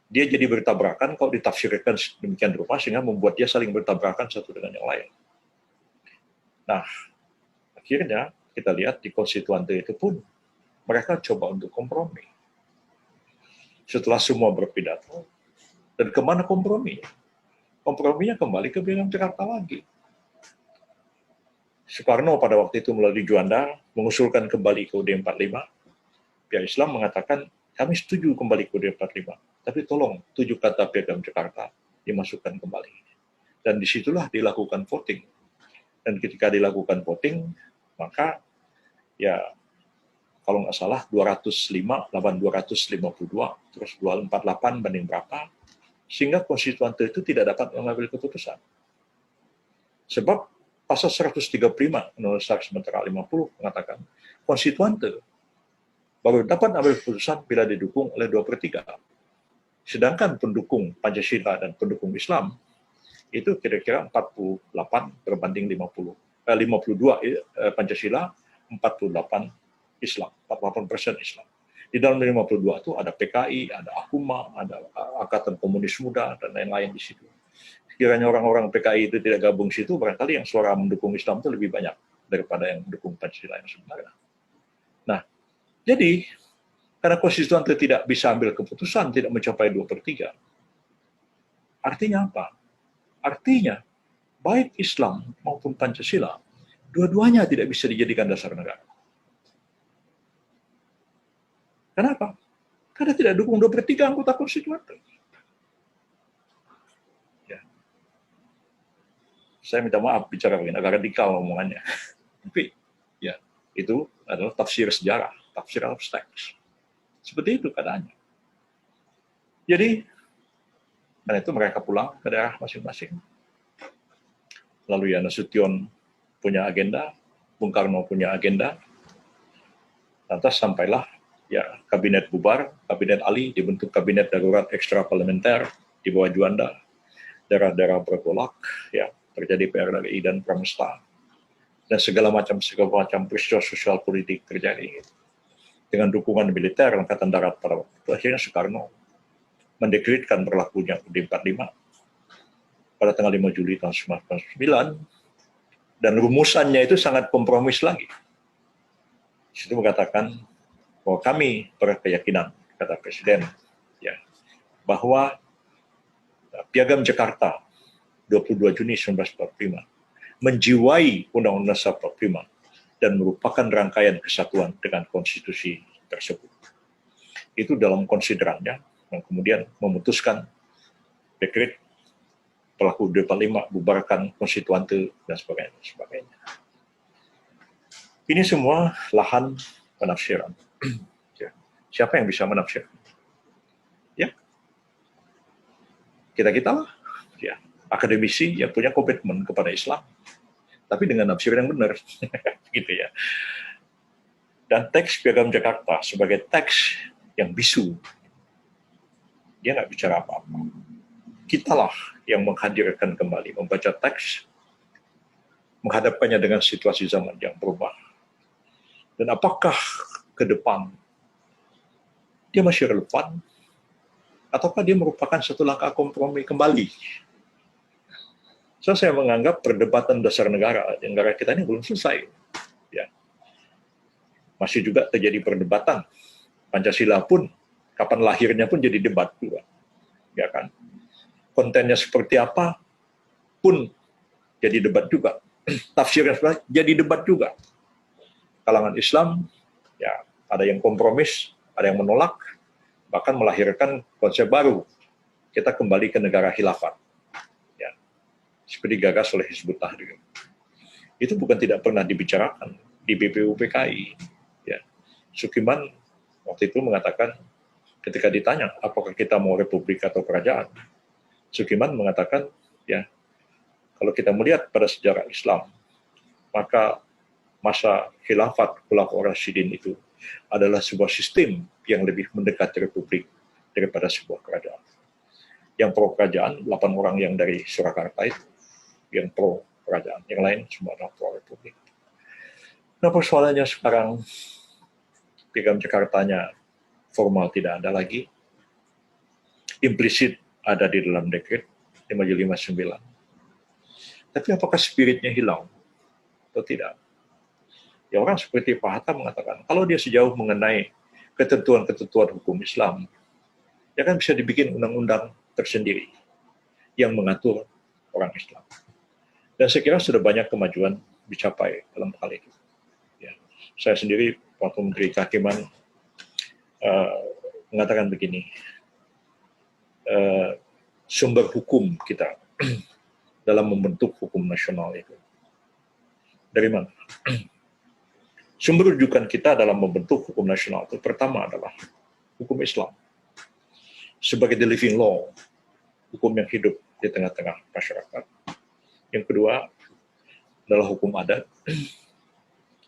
Dia jadi bertabrakan kalau ditafsirkan demikian rupa sehingga membuat dia saling bertabrakan satu dengan yang lain. Nah, akhirnya kita lihat di konstituante itu pun mereka coba untuk kompromi. Setelah semua berpidato, dan kemana kompromi? Komprominya kembali ke Piagam Jakarta lagi. Soekarno pada waktu itu melalui Juanda mengusulkan kembali ke UUD 45. Pihak Islam mengatakan, kami setuju kembali ke UUD 45. Tapi tolong 7 kata Piagam Jakarta dimasukkan kembali. Dan disitulah dilakukan voting. Dan ketika dilakukan voting, maka ya kalau nggak salah 205 lawan 252, terus 248 banding berapa, sehingga konstituante itu tidak dapat mengambil keputusan. Sebab pasal 135 Undang-Undang Sementara 50 mengatakan konstituante baru dapat ambil keputusan bila didukung oleh 2/3. Sedangkan pendukung Pancasila dan pendukung Islam itu kira-kira 48 berbanding 52 Pancasila, 48 Islam, 48% Islam. Di dalam 52 itu ada PKI, ada Akuma, ada Angkatan Komunis Muda, dan lain-lain di situ. Sekiranya orang-orang PKI itu tidak gabung situ, barangkali yang suara mendukung Islam itu lebih banyak daripada yang mendukung Pancasila yang sebenarnya. Nah, jadi karena konstituante tidak bisa ambil keputusan, tidak mencapai 2/3. Artinya apa? Artinya, baik Islam maupun Pancasila, dua-duanya tidak bisa dijadikan dasar negara. Kenapa? Karena tidak dukung 2/3 anggota konstituante. Ya. Saya minta maaf bicara begini, agak radikal omongannya. Tapi, ya, itu adalah tafsir sejarah, tafsir abstrak. Seperti itu keadaannya. Jadi, karena itu mereka pulang ke daerah masing-masing. Lalu ya Nasution punya agenda, Bung Karno punya agenda, lantas sampailah ya kabinet bubar, kabinet Ali dibentuk kabinet darurat ekstra parlementer di bawah Juanda, daerah-daerah bergolak, ya terjadi PRRI dan Pramesta, dan segala macam peristiwa sosial politik terjadi dengan dukungan militer Angkatan Darat pada waktu itu. Akhirnya Soekarno mendekretkan berlakunya UUD 45 pada tanggal 5 Juli tahun 1949, dan rumusannya itu sangat kompromis lagi. Di situ mengatakan bahwa kami berkeyakinan, kata Presiden, ya, bahwa Piagam Jakarta 22 Juni 1945 menjiwai Undang-Undang 45 dan merupakan rangkaian kesatuan dengan konstitusi tersebut. Itu dalam konsiderannya, yang kemudian memutuskan dekret pelaku UUD 45, bubarkan konstituante, dan sebagainya. Ini semua lahan penafsiran. Ya. Siapa yang bisa menafsirkan? Ya, kita lah, ya, akademisi yang punya komitmen kepada Islam, tapi dengan nafsir yang benar, gitu ya. Dan teks Piagam Jakarta sebagai teks yang bisu, dia nggak bicara apa-apa. Kitalah yang menghadirkan kembali, membaca teks, menghadapkannya dengan situasi zaman yang berubah. Dan apakah ke depan dia masih relevan, ataukah dia merupakan satu langkah kompromi kembali? So, saya menganggap perdebatan dasar negara kita ini belum selesai. Ya. Masih juga terjadi perdebatan. Pancasila pun, kapan lahirnya pun jadi debat juga. Ya kan? Kontennya seperti apa pun jadi debat juga. Tafsirnya jadi debat juga. Kalangan Islam, ya ada yang kompromis, ada yang menolak, bahkan melahirkan konsep baru. Kita kembali ke negara khilafat. Ya, seperti gagas oleh Hizbut Tahrir. Itu bukan tidak pernah dibicarakan di BPUPKI. Ya. Sukiman waktu itu mengatakan, ketika ditanya apakah kita mau republik atau kerajaan, Sukiman mengatakan, ya, kalau kita melihat pada sejarah Islam, maka masa khilafat Khulafaur Rasyidin itu adalah sebuah sistem yang lebih mendekati republik daripada sebuah kerajaan. Yang pro kerajaan, 8 orang yang dari Surakarta itu, yang pro kerajaan, yang lain semua adalah pro republik. Nah, persoalannya sekarang, Piagam Jakartanya formal tidak ada lagi, implisit ada di dalam dekret 5 Juli 59. Tapi apakah spiritnya hilang atau tidak? Ya, orang seperti Pak Hatta mengatakan, kalau dia sejauh mengenai ketentuan-ketentuan hukum Islam, ya kan bisa dibikin undang-undang tersendiri yang mengatur orang Islam. Dan saya kira sudah banyak kemajuan dicapai dalam hal itu. Ya. Saya sendiri waktu Menteri Kehakiman mengatakan begini, sumber hukum kita dalam membentuk hukum nasional itu dari mana? Sumber rujukan kita dalam membentuk hukum nasional itu pertama adalah hukum Islam sebagai the living law, hukum yang hidup di tengah-tengah masyarakat. Yang kedua adalah hukum adat,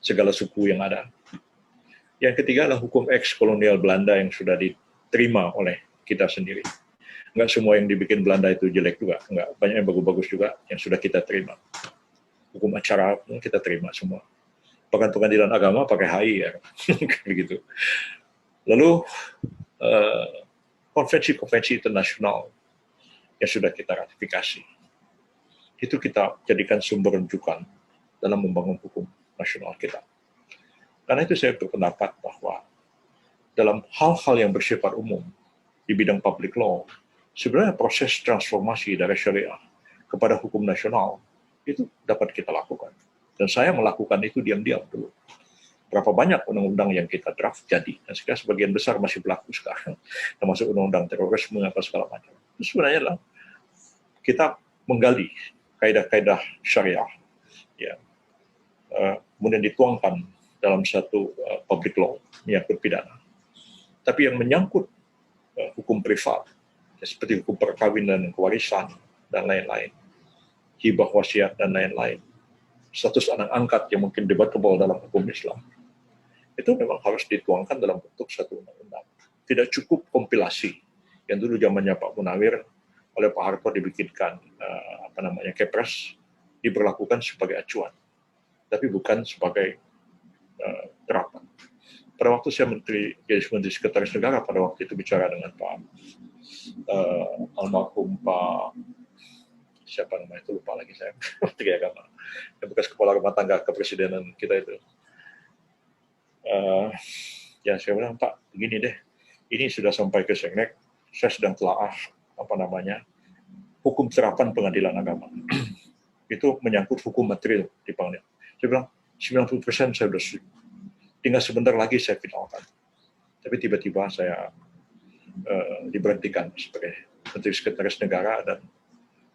segala suku yang ada. Yang ketiga adalah hukum ex-kolonial Belanda yang sudah diterima oleh kita sendiri. Enggak semua yang dibikin Belanda itu jelek juga, enggak, banyak yang bagus-bagus juga yang sudah kita terima. Hukum acara kita terima semua. Bahkan pengadilan agama pakai HI ya, begitu. Lalu konvensi-konvensi internasional yang sudah kita ratifikasi, itu kita jadikan sumber rujukan dalam membangun hukum nasional kita. Karena itu saya berpendapat bahwa dalam hal-hal yang bersifat umum di bidang public law, sebenarnya proses transformasi dari syariah kepada hukum nasional itu dapat kita lakukan. Dan saya melakukan itu diam-diam dulu. Berapa banyak undang-undang yang kita draft jadi, dan sekarang sebagian besar masih berlaku sekarang, termasuk undang-undang terorisme apa segala macam. Itu sebenarnya adalah kita menggali kaidah-kaidah syariah, ya, kemudian dituangkan dalam satu public law menyangkut pidana. Tapi yang menyangkut hukum privat, seperti hukum perkawinan dan kewarisan dan lain-lain, hibah wasiat dan lain-lain, status anak angkat yang mungkin debatable dalam hukum Islam, itu memang harus dituangkan dalam bentuk satu undang-undang. Tidak cukup kompilasi yang dulu zamannya Pak Munawir oleh Pak Harto dibikinkan Kepres, diberlakukan sebagai acuan, tapi bukan sebagai terapan. Pada waktu saya Menteri Sekretaris Negara pada waktu itu bicara dengan Pak almarhum Pak siapa namanya itu lupa lagi saya, Menteri Agama, yang bekas kepala rumah tangga kepresidenan kita itu. Ya saya bilang, Pak, begini deh, ini sudah sampai ke Seknek, saya sedang telaah hukum terapan pengadilan agama. Itu menyangkut hukum material di pengadilan. Saya bilang 90% saya sudah setuju. Tinggal sebentar lagi saya finalkan. Tapi tiba-tiba saya diberhentikan sebagai Menteri Sekretaris Negara dan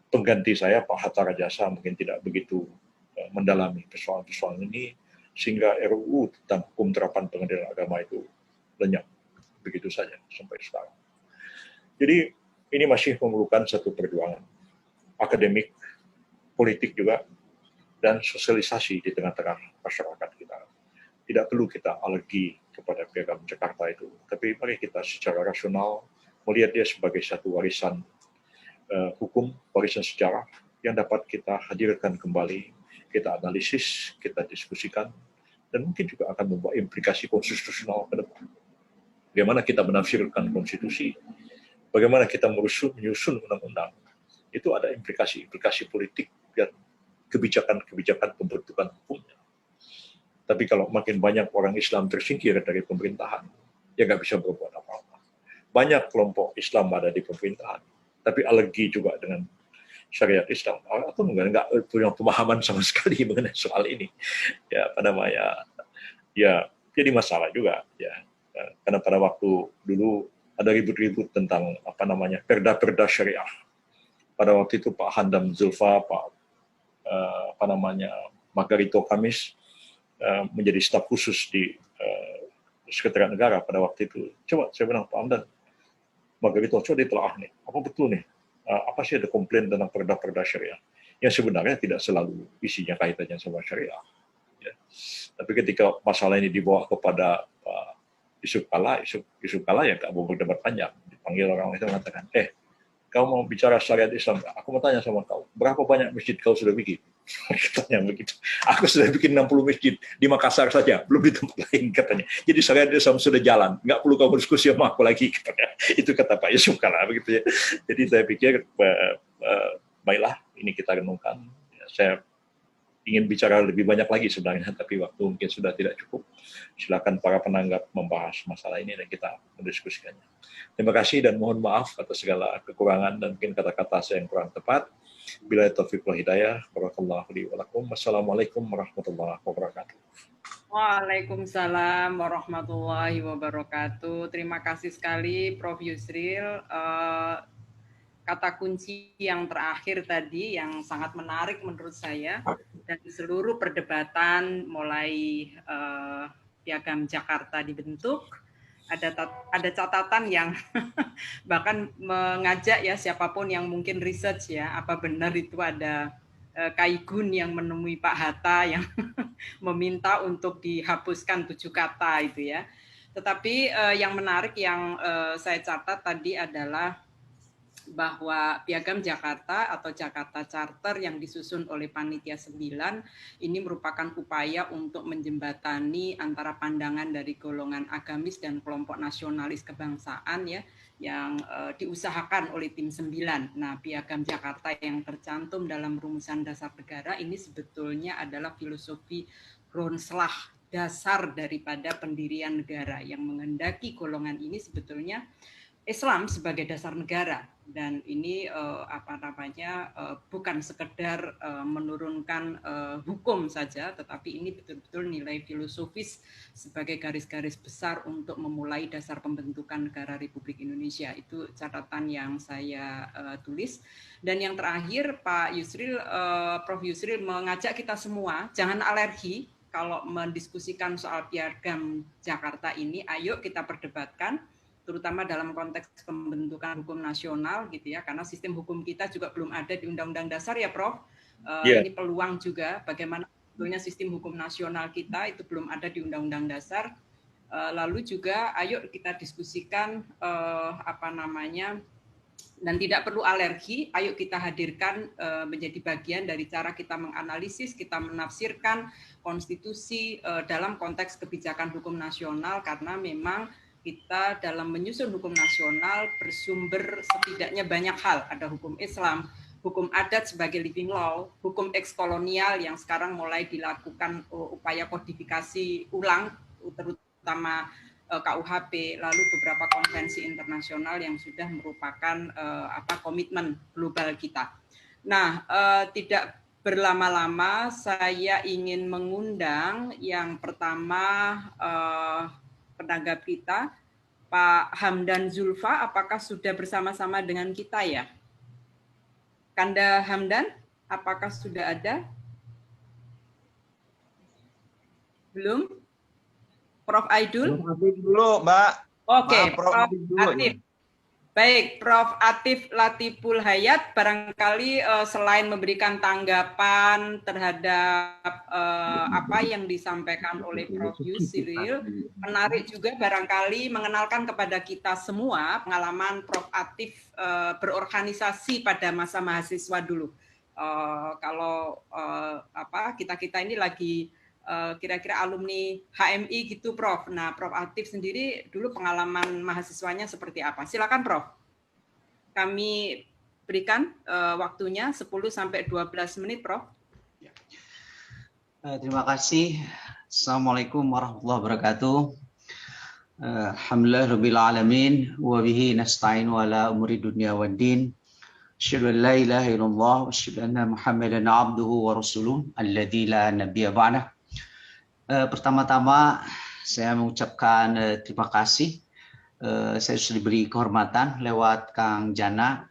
pengganti saya Pak Hatta Rajasa mungkin tidak begitu mendalami persoalan-persoalan ini sehingga RUU tentang hukum terapan pengadilan agama itu lenyap begitu saja sampai sekarang. Jadi ini masih memerlukan satu perjuangan akademik, politik juga, dan sosialisasi di tengah-tengah masyarakat kita. Tidak perlu kita alergi kepada Piagam Jakarta itu, tapi mari kita secara rasional melihat dia sebagai satu warisan hukum, warisan sejarah yang dapat kita hadirkan kembali, kita analisis, kita diskusikan, dan mungkin juga akan membawa implikasi konstitusional ke depan. Bagaimana kita menafsirkan konstitusi, bagaimana kita menyusun undang-undang, itu ada implikasi politik dan kebijakan pembentukan hukumnya. Tapi kalau makin banyak orang Islam tersingkir dari pemerintahan, ya nggak bisa berbuat apa-apa. Banyak kelompok Islam ada di pemerintahan, tapi alergi juga dengan syariat Islam atau nggak punya pemahaman sama sekali mengenai soal ini. Ya jadi masalah juga ya. Karena pada waktu dulu ada ribut-ribut tentang perda-perda syariah. Pada waktu itu Pak Handam Zulfa, Pak Margarito Kamis menjadi staf khusus di Sekretariat Negara pada waktu itu. Coba saya bilang, Pak Hamdan, Margarito, coba ditelaah nih, apa betul nih, apa sih ada komplain tentang perda-perda syariah yang sebenarnya tidak selalu isinya kaitannya sama syariah. Ya. Tapi ketika masalah ini dibawa kepada Yusuf Kala ya nggak mau berdebat panjang, dipanggil orang itu mengatakan, kau mau bicara syariat Islam? Aku mau tanya sama kau, berapa banyak masjid kau sudah bikin? Katanya begitu. Aku sudah bikin 60 masjid di Makassar saja, belum di tempat lain katanya. Jadi syariat Islam sudah jalan, nggak perlu kau berdiskusi sama aku lagi katanya. Itu kata Pak Yusuf Kala begitu ya. Jadi saya pikir baiklah ini kita renungkan. Saya ingin bicara lebih banyak lagi sebenarnya, tapi waktu mungkin sudah tidak cukup. Silakan para penanggap membahas masalah ini dan kita mendiskusikannya. Terima kasih dan mohon maaf atas segala kekurangan dan mungkin kata-kata saya yang kurang tepat. Bila taufiq wal hidayah, barakallahu li wa lakum. Wassalamualaikum warahmatullahi wabarakatuh. Waalaikumsalam warahmatullahi wabarakatuh. Terima kasih sekali Prof. Yusril. Kata kunci yang terakhir tadi yang sangat menarik menurut saya, dan seluruh perdebatan mulai Piagam Jakarta dibentuk, ada catatan yang bahkan mengajak ya siapapun yang mungkin research ya, apa benar itu ada Kaigun yang menemui Pak Hatta yang meminta untuk dihapuskan 7 kata itu ya. Tetapi yang menarik yang saya catat tadi adalah bahwa Piagam Jakarta atau Jakarta Charter yang disusun oleh Panitia 9 ini merupakan upaya untuk menjembatani antara pandangan dari golongan agamis dan kelompok nasionalis kebangsaan ya yang diusahakan oleh tim 9. Nah, Piagam Jakarta yang tercantum dalam rumusan dasar negara ini sebetulnya adalah filosofi Ronslag dasar daripada pendirian negara yang menghendaki golongan ini sebetulnya Islam sebagai dasar negara, dan ini bukan sekedar menurunkan hukum saja, tetapi ini betul-betul nilai filosofis sebagai garis-garis besar untuk memulai dasar pembentukan negara Republik Indonesia. Itu catatan yang saya tulis. Dan yang terakhir, Pak Yusril, Prof. Yusril mengajak kita semua jangan alergi kalau mendiskusikan soal Piagam Jakarta ini. Ayo kita perdebatkan, terutama dalam konteks pembentukan hukum nasional gitu ya, karena sistem hukum kita juga belum ada di Undang-Undang Dasar ya Prof. Ini peluang juga bagaimana sebetulnya sistem hukum nasional kita itu belum ada di Undang-Undang Dasar. Lalu juga ayo kita diskusikan dan tidak perlu alergi, ayo kita hadirkan menjadi bagian dari cara kita menganalisis, kita menafsirkan konstitusi dalam konteks kebijakan hukum nasional, karena memang kita dalam menyusun hukum nasional bersumber setidaknya banyak hal. Ada hukum Islam, hukum adat sebagai living law, hukum ekskolonial yang sekarang mulai dilakukan upaya kodifikasi ulang, terutama KUHP, lalu beberapa konvensi internasional yang sudah merupakan komitmen global kita. Nah, tidak berlama-lama, saya ingin mengundang yang pertama penanggap kita, Pak Hamdan Zulfa. Apakah sudah bersama-sama dengan kita ya? Kanda Hamdan, apakah sudah ada? Belum? Prof. Aidul? Prof. Atif dulu, Mbak. Oke, Prof. Atif dulu. Atif. Baik, Prof. Atif Latiful Hayat, barangkali selain memberikan tanggapan terhadap apa yang disampaikan oleh Prof. Yusril, menarik juga barangkali mengenalkan kepada kita semua pengalaman Prof. Atif berorganisasi pada masa mahasiswa dulu. Kalau kita ini lagi kira-kira alumni HMI gitu, Prof. Nah, Prof. Atif sendiri dulu pengalaman mahasiswanya seperti apa? Silakan, Prof. Kami berikan waktunya 10-12 menit, Prof. Terima kasih. Assalamualaikum warahmatullahi wabarakatuh. Alhamdulillah rabbil alamin wa bihi nasta'in wa ala umuri dunya waddin. Asyhadu an la ilaha illallah wa asyhadu anna Muhammadan abduhu wa rasuluh alladzi la nabiyya ba'dah. Pertama-tama saya mengucapkan terima kasih. Saya sudah diberi kehormatan lewat Kang Jana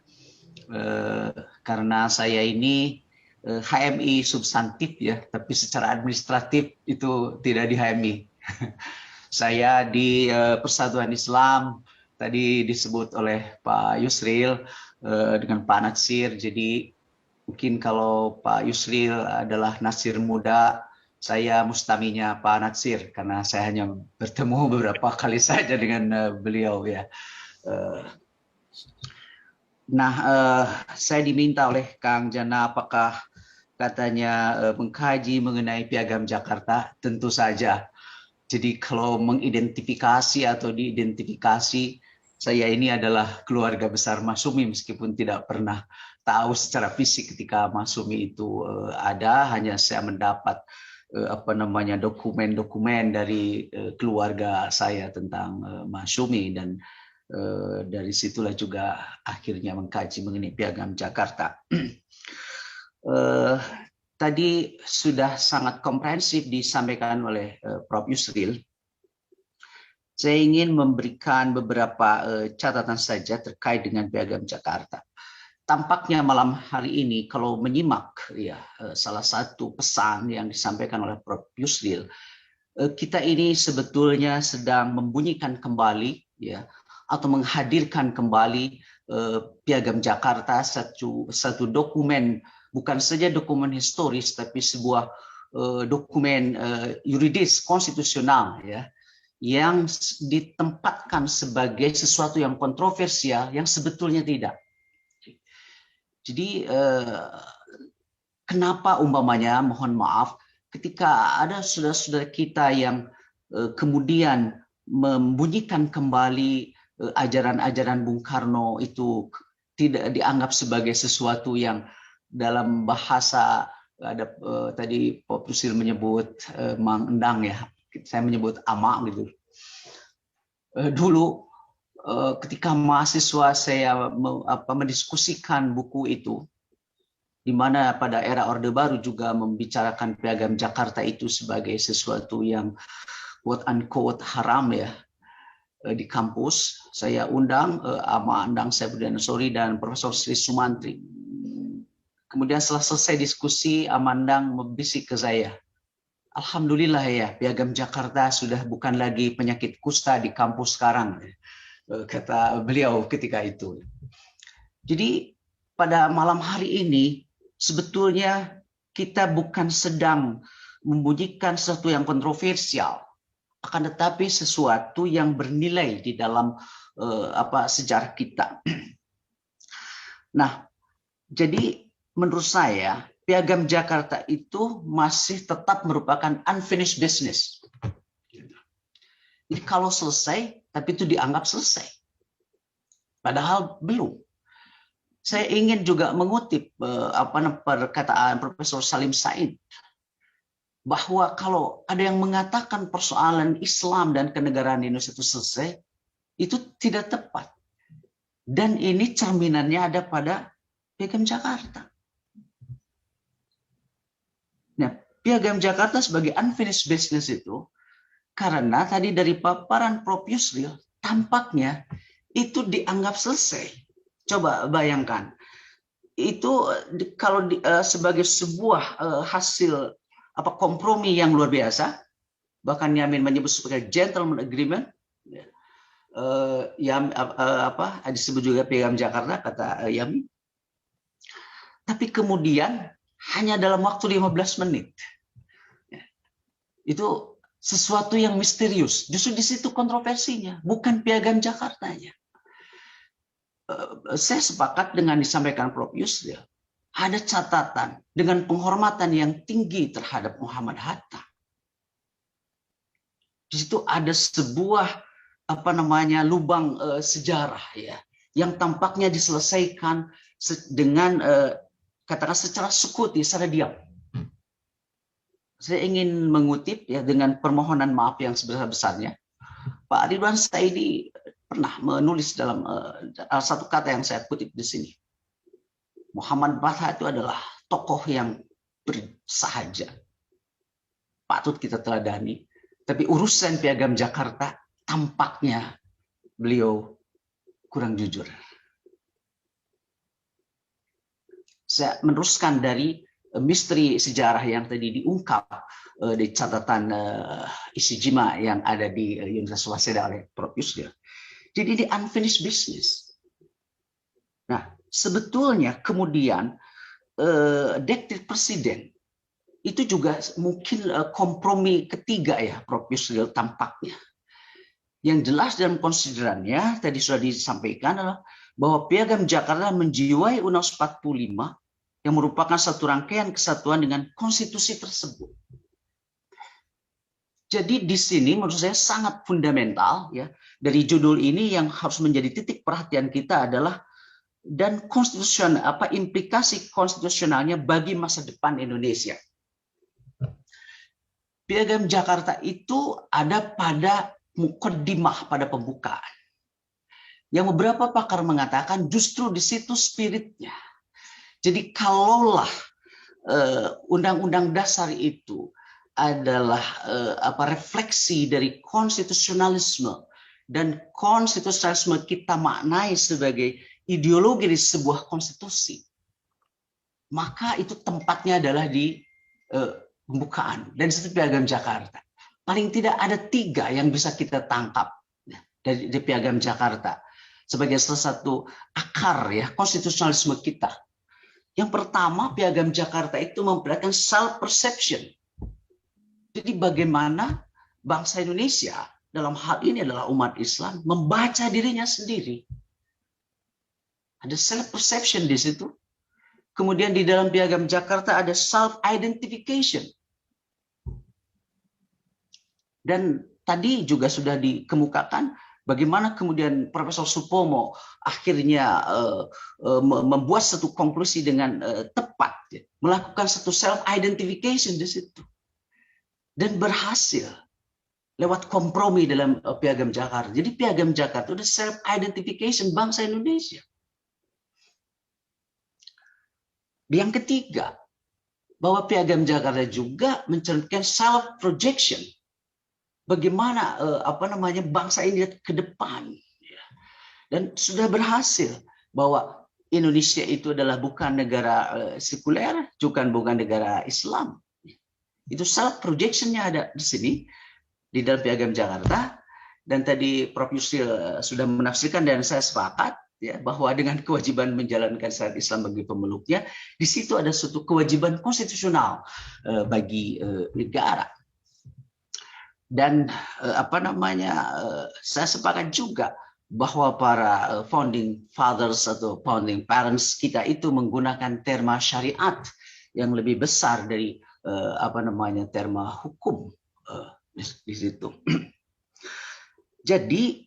karena saya ini HMI substantif ya, tapi secara administratif itu tidak di HMI. Saya di Persatuan Islam, tadi disebut oleh Pak Yusril dengan Pak Natsir. Jadi mungkin kalau Pak Yusril adalah Natsir muda, saya mustaminya Pak Natsir karena saya hanya bertemu beberapa kali saja dengan beliau ya. Saya diminta oleh Kang Jana apakah katanya mengkaji mengenai Piagam Jakarta. Tentu saja. Jadi kalau mengidentifikasi atau diidentifikasi, saya ini adalah keluarga besar Masyumi meskipun tidak pernah tahu secara fisik ketika Masyumi itu ada, hanya saya mendapat dokumen-dokumen dari keluarga saya tentang Masyumi, dan dari situlah juga akhirnya mengkaji mengenai Piagam Jakarta. Tadi sudah sangat komprehensif disampaikan oleh Prof. Yusril. Saya ingin memberikan beberapa catatan saja terkait dengan Piagam Jakarta. Tampaknya malam hari ini kalau menyimak ya salah satu pesan yang disampaikan oleh Prof. Yusril, kita ini sebetulnya sedang membunyikan kembali ya atau menghadirkan kembali Piagam Jakarta, satu dokumen, bukan saja dokumen historis tapi sebuah dokumen yuridis konstitusional ya, yang ditempatkan sebagai sesuatu yang kontroversial yang sebetulnya tidak. Jadi kenapa umpamanya, mohon maaf, ketika ada saudara-saudara kita yang kemudian membunyikan kembali ajaran-ajaran Bung Karno itu tidak dianggap sebagai sesuatu yang dalam bahasa ada tadi Pak Yusril menyebut Mang Endang ya, saya menyebut ama gitu. Dulu ketika mahasiswa saya mendiskusikan buku itu, di mana pada era Orde Baru juga membicarakan Piagam Jakarta itu sebagai sesuatu yang quote unquote haram ya di kampus, saya undang Ama Endang Syabudin Sori dan Profesor Sri Sumantri. Kemudian setelah selesai diskusi, Ama Endang membisik ke saya, alhamdulillah ya, Piagam Jakarta sudah bukan lagi penyakit kusta di kampus sekarang, kata beliau ketika itu. Jadi pada malam hari ini sebetulnya kita bukan sedang membunyikan sesuatu yang kontroversial, akan tetapi sesuatu yang bernilai di dalam sejarah kita. Nah, jadi menurut saya Piagam Jakarta itu masih tetap merupakan unfinished business. Jadi kalau selesai, tapi itu dianggap selesai. Padahal belum. Saya ingin juga mengutip perkataan Profesor Salim Said, bahwa kalau ada yang mengatakan persoalan Islam dan kenegaraan Indonesia itu selesai, itu tidak tepat. Dan ini cerminannya ada pada Piagam Jakarta. Nah, Piagam Jakarta sebagai unfinished business itu, karena tadi dari paparan Prof. Yusril, tampaknya itu dianggap selesai. Coba bayangkan, itu kalau sebagai sebuah hasil kompromi yang luar biasa, bahkan Yamin menyebut sebagai gentleman agreement, disebut juga Piagam Jakarta, kata Yamin. Tapi kemudian hanya dalam waktu 15 menit. Itu sesuatu yang misterius. Justru di situ kontroversinya, bukan Piagam Jakartanya. Saya sepakat dengan disampaikan Prof. Yusril. Ada catatan dengan penghormatan yang tinggi terhadap Muhammad Hatta. Di situ ada sebuah lubang sejarah ya, yang tampaknya diselesaikan dengan katakan secara sukuti, secara diam. Saya ingin mengutip ya dengan permohonan maaf yang sebesar-besarnya. Pak Ridwan Saidi pernah menulis dalam satu kata yang saya kutip di sini. Muhammad Hatta itu adalah tokoh yang bersahaja, patut kita teladani. Tapi urusan Piagam Jakarta tampaknya beliau kurang jujur. Saya meneruskan dari misteri sejarah yang tadi diungkap di catatan Ishijima yang ada di Universitas Waseda oleh Prof. Yusril. Jadi ini unfinished business. Nah, sebetulnya kemudian dekret presiden itu juga mungkin kompromi ketiga ya Prof. Yusril tampaknya. Yang jelas dalam konsiderannya tadi sudah disampaikan adalah bahwa Piagam Jakarta menjiwai Undang-Undang 45 yang merupakan satu rangkaian kesatuan dengan konstitusi tersebut. Jadi di sini menurut saya sangat fundamental ya, dari judul ini yang harus menjadi titik perhatian kita adalah dan implikasi konstitusionalnya bagi masa depan Indonesia. Piagam Jakarta itu ada pada mukaddimah, pada pembukaan. Yang beberapa pakar mengatakan justru di situ spiritnya. Jadi kalaulah undang-undang dasar itu adalah refleksi dari konstitusionalisme, dan konstitusionalisme kita maknai sebagai ideologi di sebuah konstitusi, maka itu tempatnya adalah di pembukaan dan di situ Piagam Jakarta. Paling tidak ada 3 yang bisa kita tangkap dari Piagam Jakarta sebagai salah satu akar ya konstitusionalisme kita. Yang pertama, Piagam Jakarta itu memperlihatkan self perception. Jadi bagaimana bangsa Indonesia dalam hal ini adalah umat Islam membaca dirinya sendiri. Ada self perception di situ. Kemudian di dalam Piagam Jakarta ada self identification. Dan tadi juga sudah dikemukakan bagaimana kemudian Profesor Supomo akhirnya membuat satu konklusi dengan tepat, melakukan satu self identification di situ. Dan berhasil lewat kompromi dalam Piagam Jakarta. Jadi Piagam Jakarta itu self identification bangsa Indonesia. Yang ketiga, bahwa Piagam Jakarta juga mencerminkan self projection. Bagaimana bangsa ini ke depan. Dan sudah berhasil bahwa Indonesia itu adalah bukan negara sekuler, bukan negara Islam. Itu self projectionnya ada di sini di dalam Piagam Jakarta, dan tadi Prof. Yusril sudah menafsirkan dan saya sepakat ya, bahwa dengan kewajiban menjalankan syariat Islam bagi pemeluknya, di situ ada suatu kewajiban konstitusional bagi negara. Dan saya sepakat juga bahwa para founding fathers atau founding parents kita itu menggunakan terma syariat yang lebih besar dari terma hukum di situ. Jadi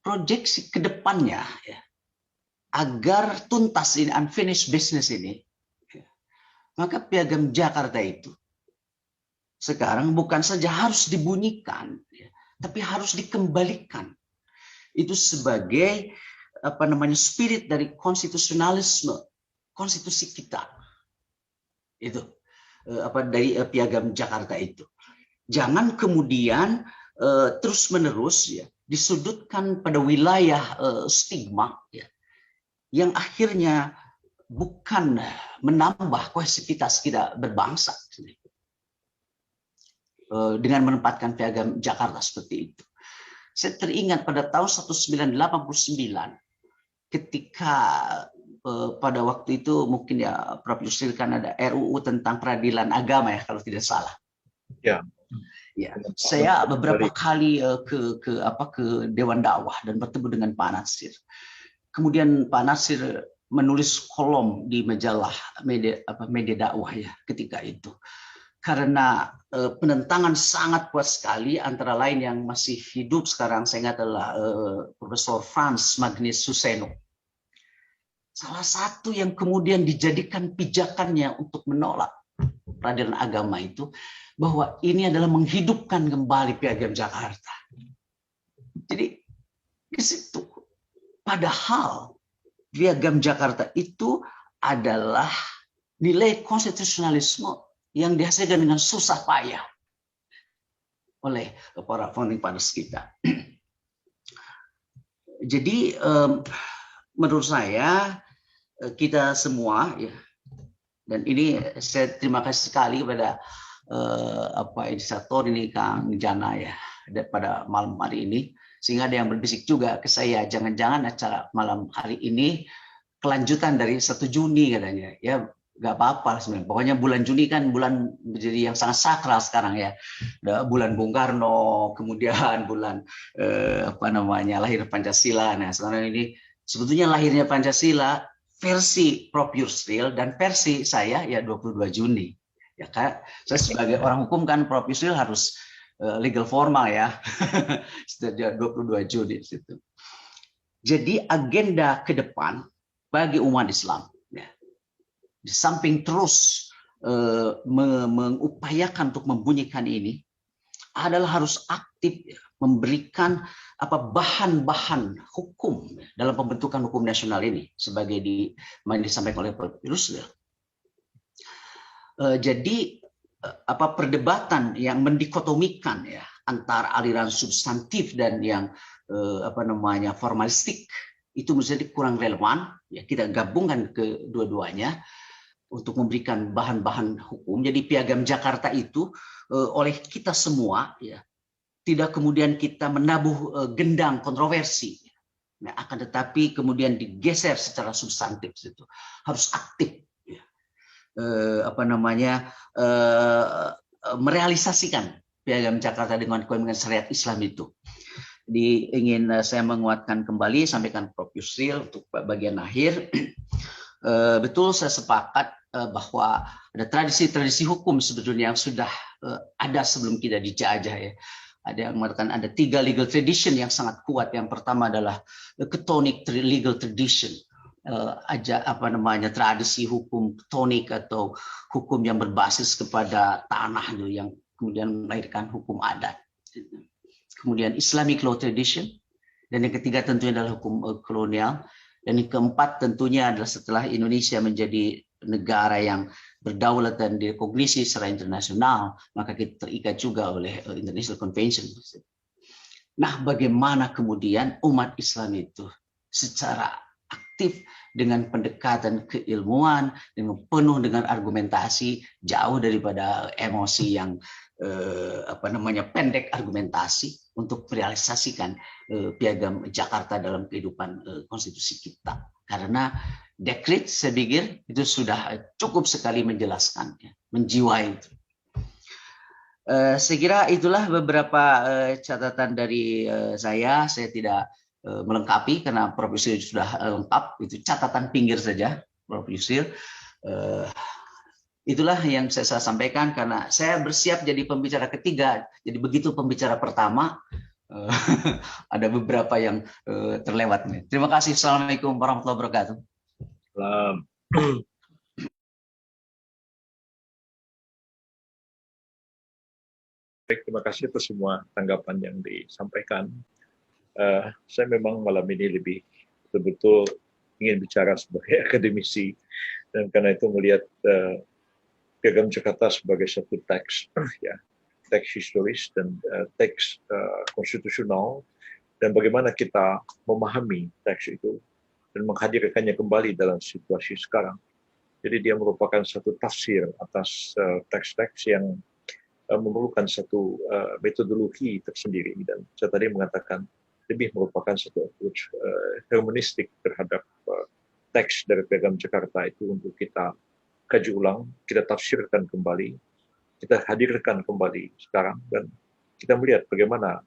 proyeksi ke depannya, ya, agar tuntas ini unfinished business ini, ya, maka Piagam Jakarta itu sekarang bukan saja harus dibunyikan, ya, tapi harus dikembalikan. Itu sebagai spirit dari konstitusionalisme konstitusi kita. Itu dari Piagam Jakarta itu. Jangan kemudian terus-menerus, ya, disudutkan pada wilayah stigma, ya, yang akhirnya bukan menambah kohesivitas kita berbangsa dengan menempatkan Piagam Jakarta seperti itu. Saya teringat pada tahun 1989 ketika pada waktu itu mungkin ya Prof. Yusril kan ada RUU tentang peradilan agama ya kalau tidak salah. Ya. Ya, saya beberapa kali ke Dewan Dakwah dan bertemu dengan Pak Nasir. Kemudian Pak Nasir menulis kolom di majalah media dakwah ya ketika itu. Karena penentangan sangat kuat sekali, antara lain yang masih hidup sekarang saya ingat adalah Profesor Franz Magnus Suseno. Salah satu yang kemudian dijadikan pijakannya untuk menolak peradilan agama itu, bahwa ini adalah menghidupkan kembali Piagam Jakarta. Jadi di situ, padahal Piagam Jakarta itu adalah nilai konstitusionalisme yang dihasilkan dengan susah payah oleh para founding fathers kita. Jadi menurut saya kita semua, ya, dan ini saya terima kasih sekali kepada inisiator ini Kang Jana ya pada malam hari ini, sehingga ada yang berbisik juga ke saya, jangan-jangan acara malam hari ini kelanjutan dari 1 Juni katanya. Ya nggak apa-apa sebenarnya. Pokoknya bulan Juni kan bulan menjadi yang sangat sakral sekarang ya. Bulan Bung Karno, kemudian bulan lahir Pancasila. Nah sekarang ini sebetulnya lahirnya Pancasila versi Prof. Yusril dan versi saya ya 22 Juni. Ya kan, saya sebagai orang hukum kan Prof. Yusril harus legal formal ya, 22 Juni situ. Jadi agenda ke depan bagi umat Islam, ya, di samping terus mengupayakan untuk membunyikan ini, adalah harus aktif ya, memberikan bahan-bahan hukum ya, dalam pembentukan hukum nasional ini, sebagai disampaikan oleh Prof. Yusril. Jadi perdebatan yang mendikotomikan ya antara aliran substantif dan yang formalistik itu menjadi kurang relevan. Ya, kita gabungkan kedua-duanya untuk memberikan bahan-bahan hukum. Jadi Piagam Jakarta itu oleh kita semua ya tidak kemudian kita menabuh gendang kontroversi. Nah, akan tetapi kemudian digeser secara substantif itu harus aktif. Merealisasikan Piagam Jakarta dengan syariat Islam itu. Saya menguatkan kembali, sampaikan Prof. Yusril untuk bagian akhir. Betul, saya sepakat bahwa ada tradisi-tradisi hukum sebetulnya yang sudah ada sebelum kita dijajah ya. Ada yang mengatakan ada 3 legal tradition yang sangat kuat. Yang pertama adalah Chthonic legal tradition. Tradisi hukum tonik atau hukum yang berbasis kepada tanah yang kemudian melahirkan hukum adat. Kemudian Islamic law tradition, dan yang ketiga tentunya adalah hukum kolonial, dan yang keempat tentunya adalah setelah Indonesia menjadi negara yang berdaulat dan direkognisi secara internasional, maka kita terikat juga oleh International Convention. Nah, bagaimana kemudian umat Islam itu secara aktif dengan pendekatan keilmuan, dengan penuh dengan argumentasi, jauh daripada emosi yang pendek argumentasi, untuk merealisasikan Piagam Jakarta dalam kehidupan konstitusi kita. Karena dekret saya pikir itu sudah cukup sekali menjelaskan, ya, menjiwai itu. Saya kira itulah beberapa catatan dari saya. Saya tidak melengkapi karena Prof. Yusril sudah lengkap. Itu catatan pinggir saja, Prof. Yusril. Itulah yang saya sampaikan karena saya bersiap jadi pembicara ketiga. Jadi begitu pembicara pertama, ada beberapa yang terlewat. Terima kasih. Assalamualaikum warahmatullahi wabarakatuh. Salam. Baik, terima kasih atas semua tanggapan yang disampaikan. Saya memang malam ini lebih betul-betul ingin bicara sebagai akademisi, dan karena itu melihat Piagam Jakarta sebagai satu teks, ya, teks historis dan teks konstitusional, dan bagaimana kita memahami teks itu dan menghadirkannya kembali dalam situasi sekarang. Jadi dia merupakan satu tafsir atas teks-teks yang memerlukan satu metodologi tersendiri, dan saya tadi mengatakan lebih merupakan satu approach hermeneutik terhadap teks dari Piagam Jakarta itu untuk kita kaji ulang, kita tafsirkan kembali, kita hadirkan kembali sekarang, dan kita melihat bagaimana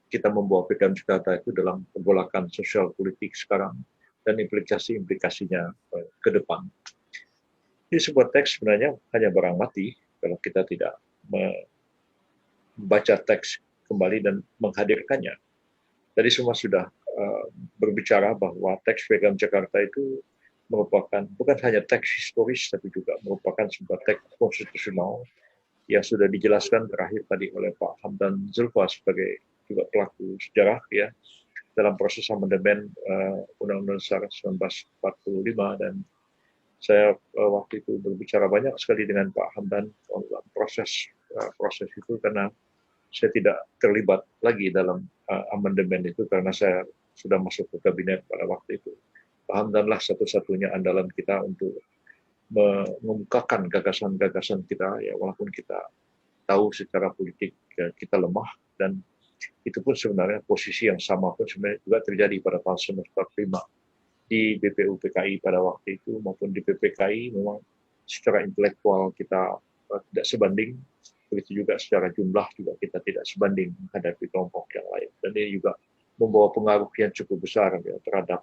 kita membawa Piagam Jakarta itu dalam pergolakan sosial politik sekarang dan implikasi-implikasinya ke depan. Jadi sebuah teks sebenarnya hanya barang mati kalau kita tidak membaca teks kembali dan menghadirkannya. Tadi semua sudah berbicara bahwa teks Piagam Jakarta itu merupakan bukan hanya teks historis, tapi juga merupakan sebuah teks konstitusional yang sudah dijelaskan terakhir tadi oleh Pak Hamdan Zulfa sebagai juga pelaku sejarah, ya, dalam proses amandemen Undang-Undang Dasar 1945, dan saya waktu itu berbicara banyak sekali dengan Pak Hamdan dalam proses itu karena saya tidak terlibat lagi dalam amandemen itu karena saya sudah masuk ke kabinet pada waktu itu. Pak Hamdanlah satu-satunya andalan kita untuk mengemukakan gagasan-gagasan kita, ya, walaupun kita tahu secara politik ya, kita lemah, dan itu pun sebenarnya posisi yang sama pun sebenarnya juga terjadi pada tahun 1945 di BPUPKI pada waktu itu maupun di PPKI. Memang secara intelektual kita tidak sebanding, begitu juga secara jumlah juga kita tidak sebanding menghadapi kelompok yang lain, dan ini juga membawa pengaruh yang cukup besar, ya, terhadap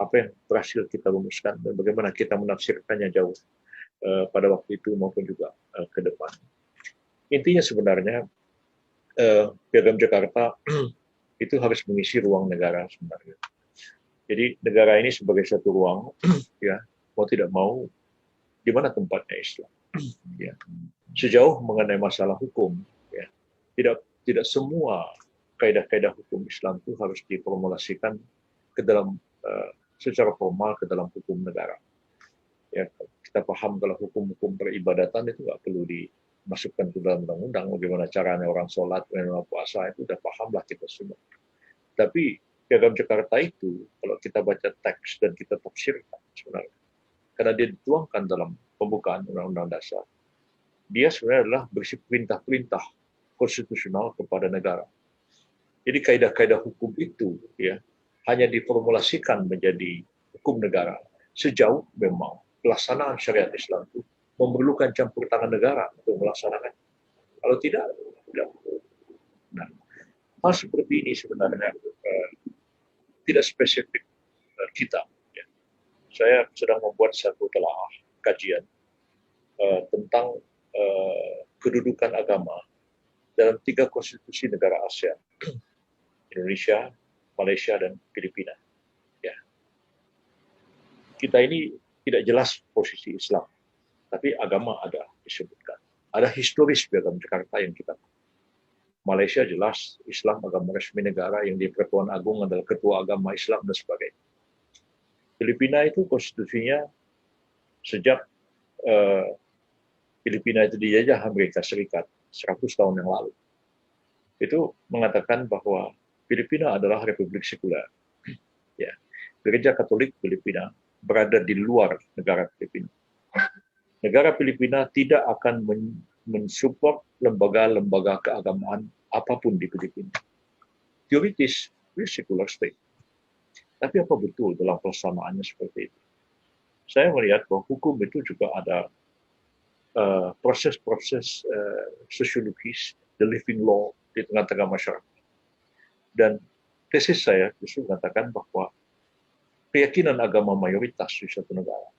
apa yang berhasil kita rumuskan dan bagaimana kita menafsirkannya jauh pada waktu itu maupun juga ke depan. Intinya sebenarnya Piagam Jakarta itu harus mengisi ruang negara sebenarnya. Jadi negara ini sebagai satu ruang, ya, mau tidak mau, di mana tempatnya Islam. Ya. Sejauh mengenai masalah hukum, ya, tidak semua kaidah-kaidah hukum Islam itu harus diformulasikan ke dalam secara formal ke dalam hukum negara. Ya, kita paham kalau hukum-hukum peribadatan itu nggak perlu dimasukkan ke dalam undang-undang. Bagaimana caranya orang sholat, bagaimana puasa, itu udah pahamlah kita semua. Tapi Piagam Jakarta itu, kalau kita baca teks dan kita tafsirkan sebenarnya, karena dia dituangkan dalam pembukaan Undang-Undang Dasar, dia sebenarnya adalah berisi perintah-perintah konstitusional kepada negara. Jadi kaidah-kaidah hukum itu, ya, hanya diformulasikan menjadi hukum negara sejauh memang pelaksanaan syariat Islam itu memerlukan campur tangan negara untuk melaksanakan. Kalau tidak. Nah, hal seperti ini sebenarnya tidak spesifik kita. Ya. Saya sedang membuat satu telaah kajian tentang kedudukan agama dalam 3 konstitusi negara ASEAN, Indonesia, Malaysia, dan Filipina. Ya. Kita ini tidak jelas posisi Islam, tapi agama ada disebutkan. Ada historis Piagam Jakarta yang kita. Malaysia jelas Islam agama resmi negara yang di Pertuan Agung adalah ketua agama Islam dan sebagainya. Filipina itu konstitusinya sejak Filipina itu dijajah Amerika Serikat 100 tahun yang lalu. Itu mengatakan bahwa Filipina adalah republik sekuler. Ya. Gereja Katolik Filipina berada di luar negara Filipina. Negara Filipina tidak akan mensupport lembaga-lembaga keagamaan apapun di Filipina. Teoritis, secular state. Tapi apa betul dalam pelaksanaannya seperti itu? Saya melihat bahwa hukum itu juga ada proses-proses sosiologis, the living law di tengah-tengah masyarakat. Dan tesis saya justru mengatakan bahwa keyakinan agama mayoritas di suatu negara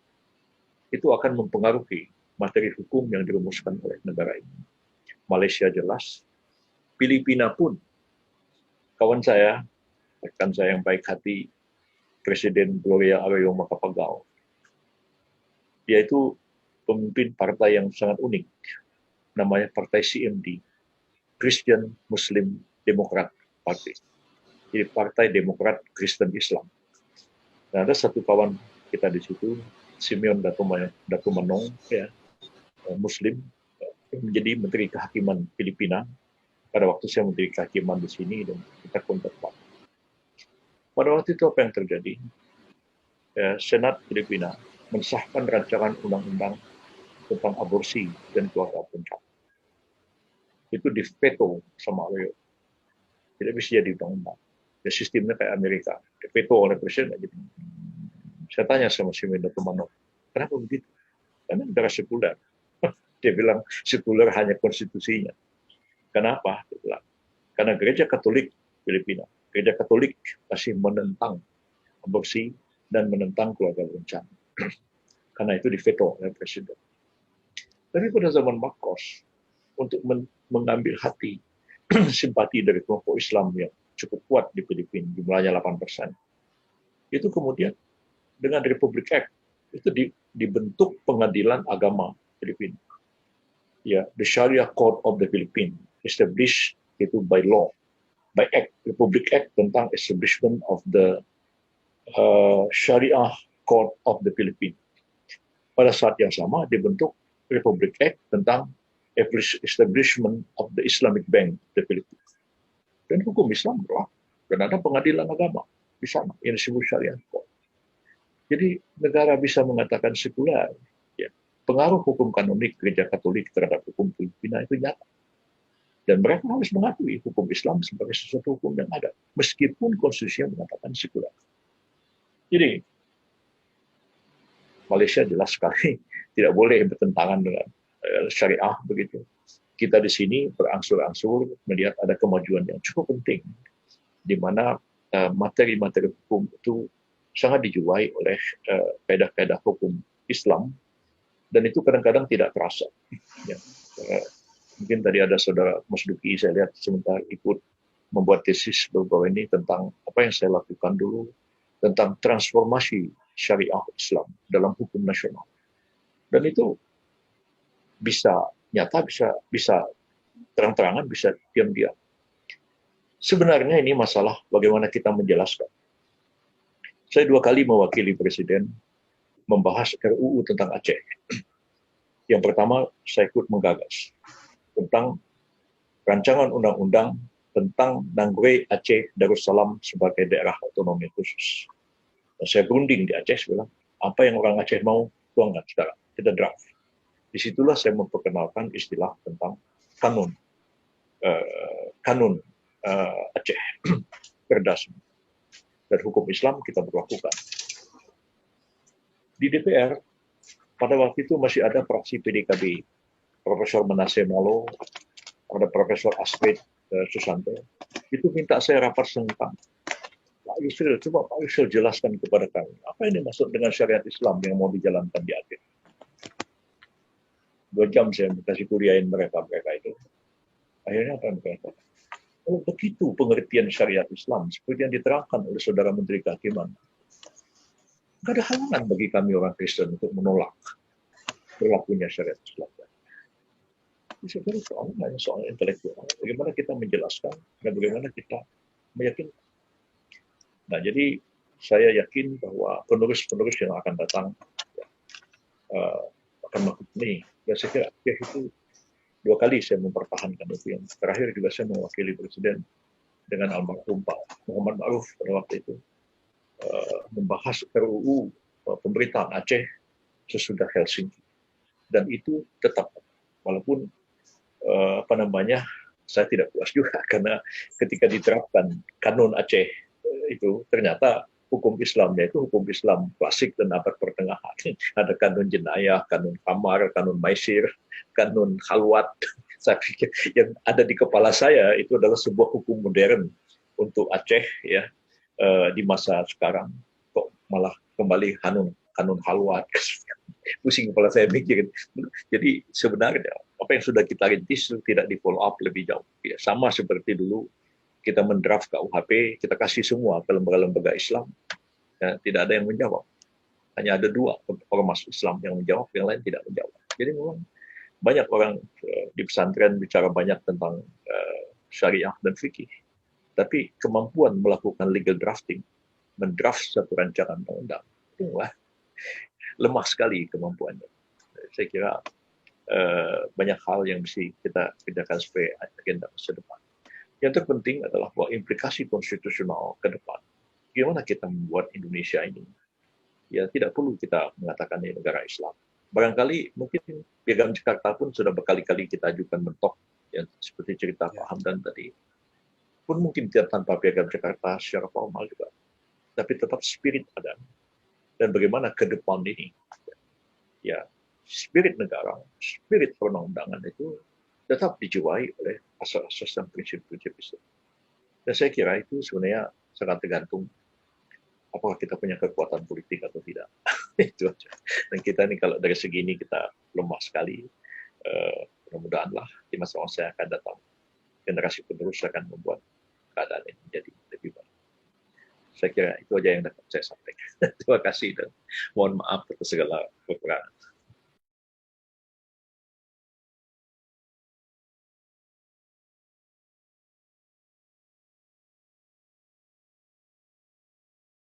itu akan mempengaruhi materi hukum yang dirumuskan oleh negara ini. Malaysia jelas, Filipina pun, kawan saya, rekan saya yang baik hati, Presiden Gloria Arroyo Macapagal, dia itu pemimpin partai yang sangat unik, namanya Partai CMD, Christian Muslim Democrat Party. Jadi Partai Demokrat Kristen Islam. Nah, ada satu kawan kita di situ, Simeon Dato Manong, ya, Muslim, menjadi Menteri Kehakiman Filipina. Pada waktu saya Menteri Kehakiman di sini dan kita kontak Pak. Pada waktu itu apa yang terjadi? Senat Filipina mensahkan rancangan undang-undang tentang aborsi dan keluarga berencana. Itu diveto sama Arroyo. Tidak bisa jadi undang-undang. Ya, sistemnya kayak Amerika. Diveto oleh presiden. Saya tanya sama si Mendato Manok, kenapa begitu? Karena negara sekuler. Dia bilang sekuler hanya konstitusinya. Kenapa? Dia bilang, karena gereja Katolik Filipina, gereja Katolik masih menentang aborsi dan menentang keluarga berencana. Karena itu diveto oleh presiden. Tapi pada zaman Marcos, untuk mengambil hati simpati dari kelompok Islam yang cukup kuat di Filipina, jumlahnya 8%, itu kemudian dengan Republic Act, itu dibentuk pengadilan agama Filipina. Ya, the Sharia Court of the Philippines, established itu by law, by act, Republic Act tentang establishment of the Sharia Court of the Philippines. Pada saat yang sama dibentuk Republic Act tentang establishment of the Islamic Bank the Philippines. Dan hukum Islam berlaku. Dan ada pengadilan agama di sana yang disebut Syariah Court. Jadi negara bisa mengatakan sekuler. Ya. Pengaruh hukum kanonik gereja Katolik terhadap hukum Filipina itu nyata. Dan mereka harus mengakui hukum Islam sebagai sesuatu hukum yang ada. Meskipun konstitusinya mengatakan sekuler. Jadi Malaysia jelas sekali tidak boleh bertentangan dengan syariah begitu. Kita di sini berangsur-angsur melihat ada kemajuan yang cukup penting, di mana materi-materi hukum itu sangat dijuai oleh kaedah-kaedah hukum Islam, dan itu kadang-kadang tidak terasa. Ya. Mungkin tadi ada saudara Mas Duki, saya lihat sebentar ikut membuat tesis beberapa ini tentang apa yang saya lakukan dulu, tentang transformasi syariah Islam dalam hukum nasional. Dan itu bisa nyata, bisa terang-terangan, bisa diam-diam. Sebenarnya ini masalah bagaimana kita menjelaskan. Saya 2 kali mewakili Presiden membahas RUU tentang Aceh. Yang pertama, saya ikut menggagas tentang rancangan undang-undang tentang Nanggwe Aceh Darussalam sebagai daerah otonomi khusus. Dan saya berunding di Aceh, bilang, apa yang orang Aceh mau, tuangkan sekarang, kita draft. Disitulah saya memperkenalkan istilah tentang kanun Aceh, Perdas. Dan hukum Islam kita berlakukan. Di DPR, pada waktu itu masih ada fraksi PDKB, Profesor Manase Malo, ada Profesor Asfid Susanto, itu minta saya rapat tentang Pak Yusril, coba Pak Yusril jelaskan kepada kami, apa ini maksud dengan syariat Islam yang mau dijalankan di Aceh. 2 jam saya kasih kuriain mereka itu. Akhirnya apa yang mereka katakan? Oh, begitu pengertian syariat Islam seperti yang diterangkan oleh Saudara Menteri Kehakiman. Tidak ada halangan bagi kami orang Kristen untuk menolak berlakunya syariat Islam. Sebenarnya soalnya hanya soal intelektual. Bagaimana kita menjelaskan dan bagaimana kita meyakinkan. Nah, jadi saya yakin bahwa penerus-penerus yang akan datang akan melakukan ini. Dan saya kira itu 2 kali saya mempertahankan itu. Yang terakhir juga saya mewakili Presiden dengan almarhum Pak Muhammad Ma'ruf pada waktu itu membahas RUU pemerintahan Aceh sesudah Helsinki. Dan itu tetap, walaupun saya tidak puas juga karena ketika diterapkan kanun Aceh itu ternyata hukum Islamnya itu hukum Islam klasik dan abad pertengahan. Ada kanun jenayah, kanun kamar, kanun maisir, kanun khalwat. Saya pikir yang ada di kepala saya itu adalah sebuah hukum modern untuk Aceh ya di masa sekarang. Kok malah kembali kanun khalwat. Pusing kepala saya mikirin. Jadi sebenarnya apa yang sudah kita rintis tidak di follow up lebih jauh. Ya, sama seperti dulu kita mendraft KUHP, kita kasih semua ke lembaga-lembaga Islam. Ya, tidak ada yang menjawab. Hanya ada 2 ormas Islam yang menjawab, yang lain tidak menjawab. Jadi memang banyak orang di pesantren bicara banyak tentang syariah dan fikih. Tapi kemampuan melakukan legal drafting, mendraft satu rancangan undang-undang, itu lemah sekali kemampuannya. Saya kira banyak hal yang mesti kita kerjakan sebagai agenda masa depan. Yang terpenting adalah bahwa implikasi konstitusional ke depan. Bagaimana kita membuat Indonesia ini? Ya tidak perlu kita mengatakan ini negara Islam. Barangkali mungkin Piagam Jakarta pun sudah berkali-kali kita ajukan mentok, ya, seperti cerita Pak Hamdan tadi. Pun mungkin tidak tanpa Piagam Jakarta secara formal juga. Tapi tetap spirit ada. Dan bagaimana ke depan ini? Ya, spirit negara, spirit perundang-undangan itu tetap dijiwai oleh asas-asas dan prinsip-prinsip Islam. Dan saya kira itu sebenarnya sangat tergantung apakah kita punya kekuatan politik atau tidak. Itu aja. Dan kita ini kalau dari segi ini kita lemah sekali. Mudah-mudahanlah di masa-masa yang akan datang generasi penerus akan membuat keadaan ini menjadi lebih baik. Saya kira itu aja yang dapat saya sampaikan. Terima kasih dan mohon maaf atas segala kekurangan.